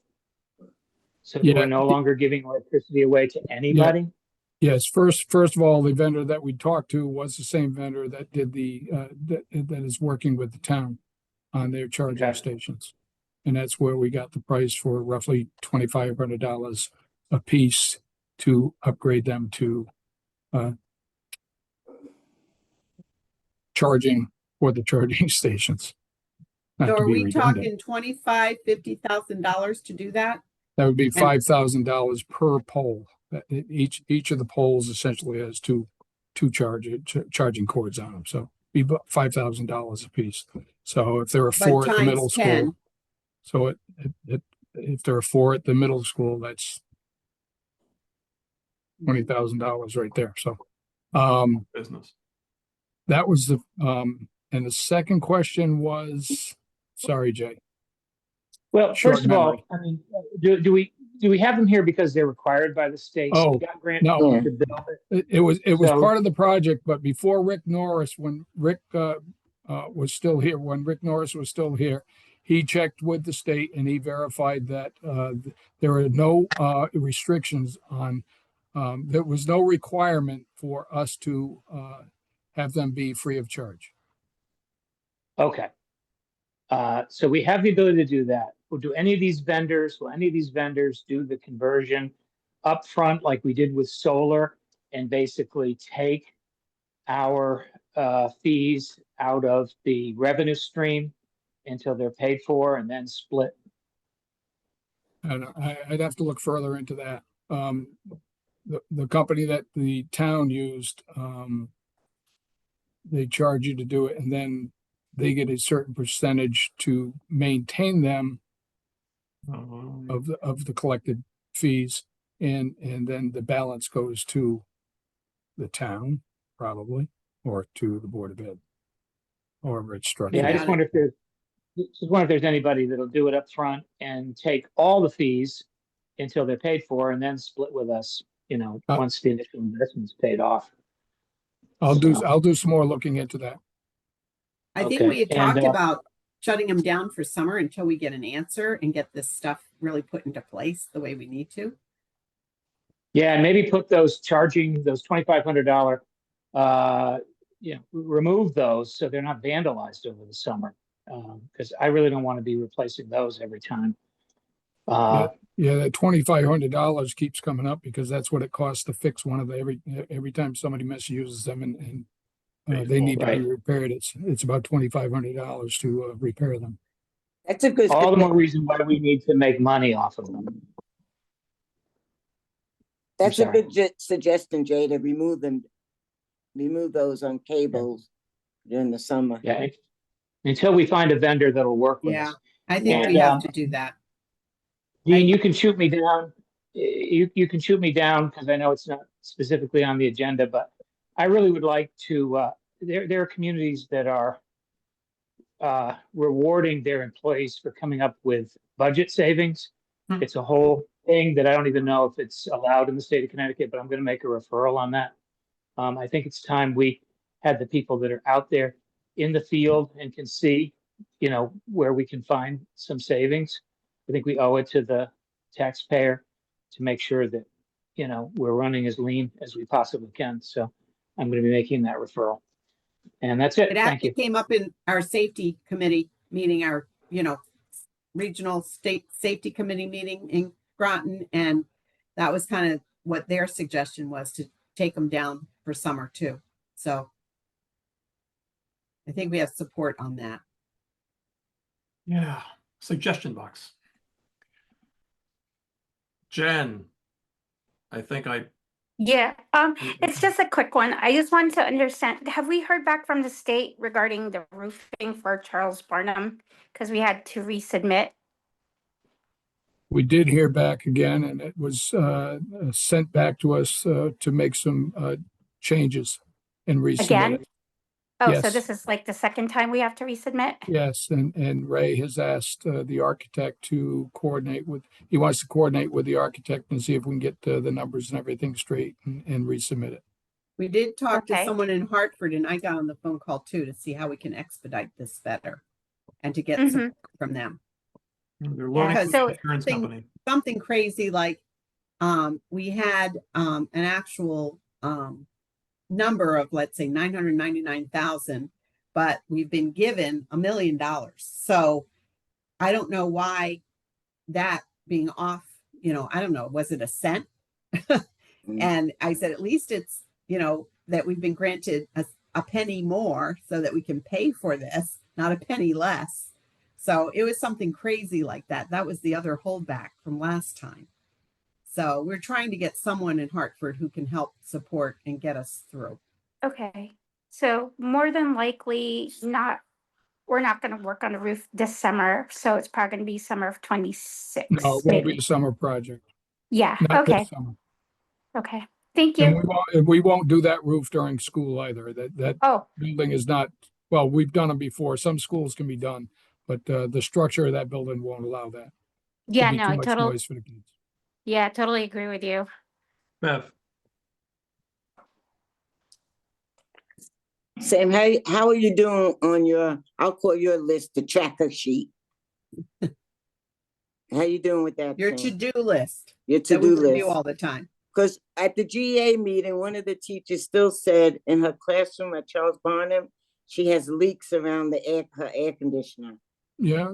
So Yeah. we're no longer giving electricity away to anybody? Yes, first of all, the vendor that we talked to was the same vendor that did that is working with the town on their charging Okay. stations. And that's where we got the price for roughly $2,500 a piece to upgrade them to charging for the charging stations. Not So to are be we redundant. talking $50,000 to do that? That would be $5,000 per pole. Each of the poles essentially has two charging cords on them. So be about $5,000 a piece. So if there are four at the middle times 10. school, so if there are four at the middle school, that's $20,000 right there. So Business. that was and the second question was, sorry, Jay. Well, Short first of all, memory. I mean, do we have them here because they're required by the state? Oh, We got grant no. funds to build it. It was So- part of the project, but before Rick Norris, when Rick was still here, he checked with the state and he verified that there are no restrictions on. There was no requirement for us to have them be free of charge. Okay. So we have the ability to do that. Will any of these vendors do the conversion upfront like we did with solar and basically take our fees out of the revenue stream until they're paid for and then split? And I'd have to look further into that. The company that the town used, they charge you to do it, and then they get a certain percentage to maintain them of the collected fees, and then the balance goes to the town, probably, or to the Board of Ed, however it's structured. Yeah, I got just it. wonder if there's anybody that'll do it up front and take all the fees until they're paid for and then split with us, Uh, once the initial investment's paid off. I'll do some more looking into that. I think Okay, we had and, talked about shutting them down for summer until we get an answer and get this stuff really put into place the way we need to. Yeah, and maybe put those $2,500, remove those so they're not vandalized over the summer. Because I really don't want to be replacing those every time. Yeah, that $2,500 keeps coming up because that's what it costs to fix one of the every time somebody misuses them and they need to be Right. repaired. It's about $2,500 to repair them. That's a good. All the more reason why we need to make money off of them. That's a sorry. good suggestion, Jay, to remove those on cables during the summer. Yeah, until we find a vendor that'll work with Yeah, us. I think And, we have to do that. Dean, you can shoot me down. You can shoot me down because I know it's not specifically on the agenda, but I really would like to. There are communities that are rewarding their employees for coming up with budget savings. It's a whole thing that I don't even know if it's allowed in the state of Connecticut, but I'm going to make a referral on that. I think it's time we had the people that are out there in the field and can see, where we can find some savings. I think we owe it to the taxpayer to make sure that, we're running as lean as we possibly can. So I'm going to be making that referral. And that's it. It Thank actually you. came up in our safety committee meeting, our, regional state safety committee meeting in Groton. And that was kind of what their suggestion was, to take them down for summer too. So I think we have support on that. Yeah, suggestion box. Jen, I think Yeah, it's just a quick one. I just wanted to understand, have we heard back from the state regarding the roofing for Charles Barnum? Because we had to resubmit. We did hear back again, and it was sent back to us to make some changes and resubmit Again? it. Oh, so Yes. this is like the second time we have to resubmit? Yes, and Ray has asked the architect to he wants to coordinate with the architect and see if we can get the numbers and everything straight and resubmit it. We did talk to Okay. someone in Hartford, and I got on the phone call too to see how we can expedite this better and to get Mhm. support from them. they're learning Yeah, from so- the insurance company. Something crazy like we had an actual number of, let's say, 999,000, but we've been given $1 million. So I don't know why that being off, I don't know, was it a cent? And I said, at least it's, that we've been granted a penny more so that we can pay for this, not a penny less. So it was something crazy like that. That was the other holdback from last time. So we're trying to get someone in Hartford who can help support and get us through. Okay, so more than likely we're not gonna work on the roof this summer, so it's probably gonna be summer of 26. No, it won't be a summer project. Yeah, Not this okay, summer. okay. Thank And you. we won't do that roof during school either. That Oh, building is not, well, we've done them before. Some schools can be done, but the structure of that building won't allow that. yeah, It'd be no, too much noise for the kids. yeah, totally agree with you. Bev, Sam, how are you doing on I'll call your list, the tracker sheet? How you doing with that? Your Sam? to-do list Your that we to-do review list. all the time. Because at the GA meeting, one of the teachers still said in her classroom at Charles Barnum, she has leaks around her air conditioner. Yeah,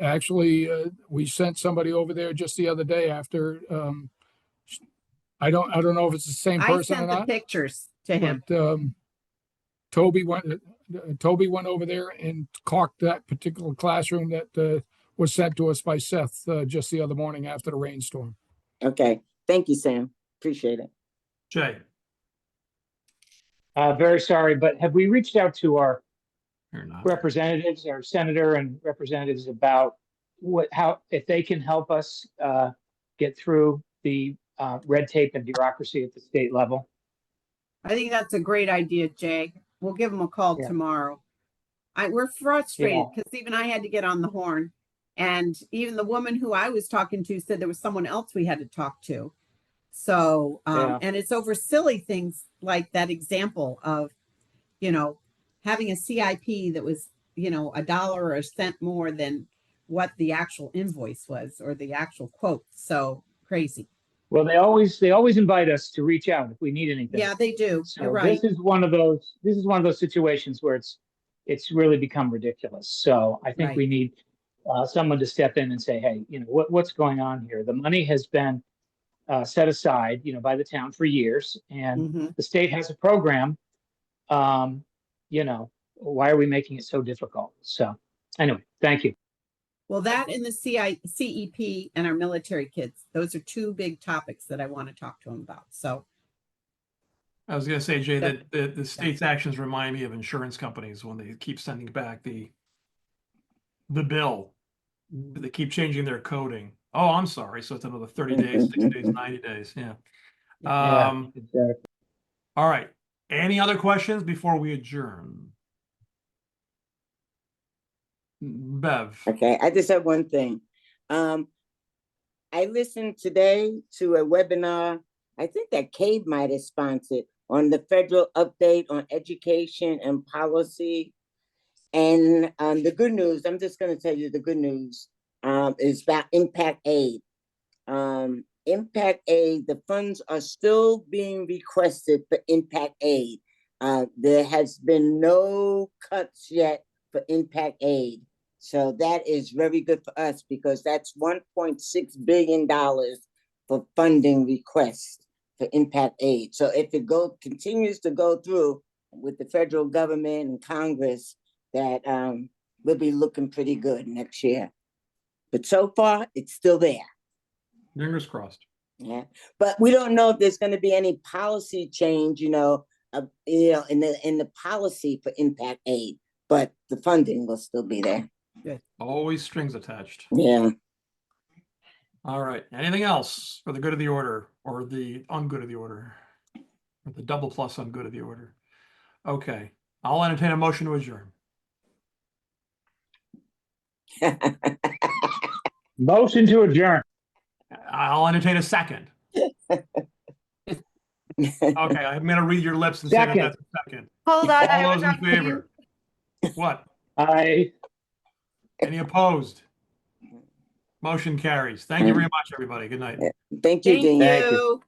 actually, we sent somebody over there just the other day after, I don't know if it's the same I person or sent the not, pictures to him. but, Toby went over there and caulked that particular classroom that, was sent to us by Seth, just the other morning after the rainstorm. Okay, thank you, Sam. Appreciate it. Jay, Very sorry, but have we reached out to our you're not. representatives, our senator and representatives about if they can help us get through the red tape and bureaucracy at the state level? I think that's a great idea, Jay. We'll give him a call Yeah. tomorrow. We're frustrated Yeah. because even I had to get on the horn. And even the woman who I was talking to said there was someone else we had to talk to. So, Yeah. and it's over silly things like that example of, having a CIP that was, $1 or a cent more than what the actual invoice was or the actual quote. So crazy. Well, they always invite us to reach out if we need anything. Yeah, they do. You're So right. this is one of those situations where it's really become ridiculous. So I think Right. we need someone to step in and say, hey, what's going on here? The money has been set aside, by the town for years, and Mhm. the state has a program. Why are we making it so difficult? So anyway, thank you. Well, that and the CEP and our military kids, those are two big topics that I want to talk to them about. So, I was gonna say, Jay, Yep. that the state's actions remind me of insurance companies when they keep sending back the bill. They keep changing their coding. Oh, I'm sorry. So it's another 30 days, 60 days, 90 days. Yeah. Yeah, exactly. All right. Any other questions before we adjourn? Bev. Okay, I just have one thing. I listened today to a webinar, I think that Cade might have sponsored, on the federal update on education and policy. And the good news, I'm just going to tell you the good news, is about impact aid. Impact aid, the funds are still being requested for impact aid. There has been no cuts yet for impact aid. So that is very good for us because that's $1.6 billion for funding requests for impact aid. So if it continues to go through with the federal government and Congress, that we'll be looking pretty good next year. But so far, it's still there. Fingers crossed. Yeah, but we don't know if there's going to be any policy change, in the policy for impact aid. But the funding will still be there. good. Always strings attached. Yeah. All right. Anything else for the good of the order or the ungood of the order? Or the double plus ungood of the order? Okay. I'll entertain a motion to adjourn. Motion to adjourn. I'll entertain a second. Okay, I'm gonna read your lips and say that Second. that's a second. Hold on. I All have those in a document. favor? What? Any opposed? Motion carries. Thank you very much, everybody. Good night. Thank you, Thank Dean. Thank you. you.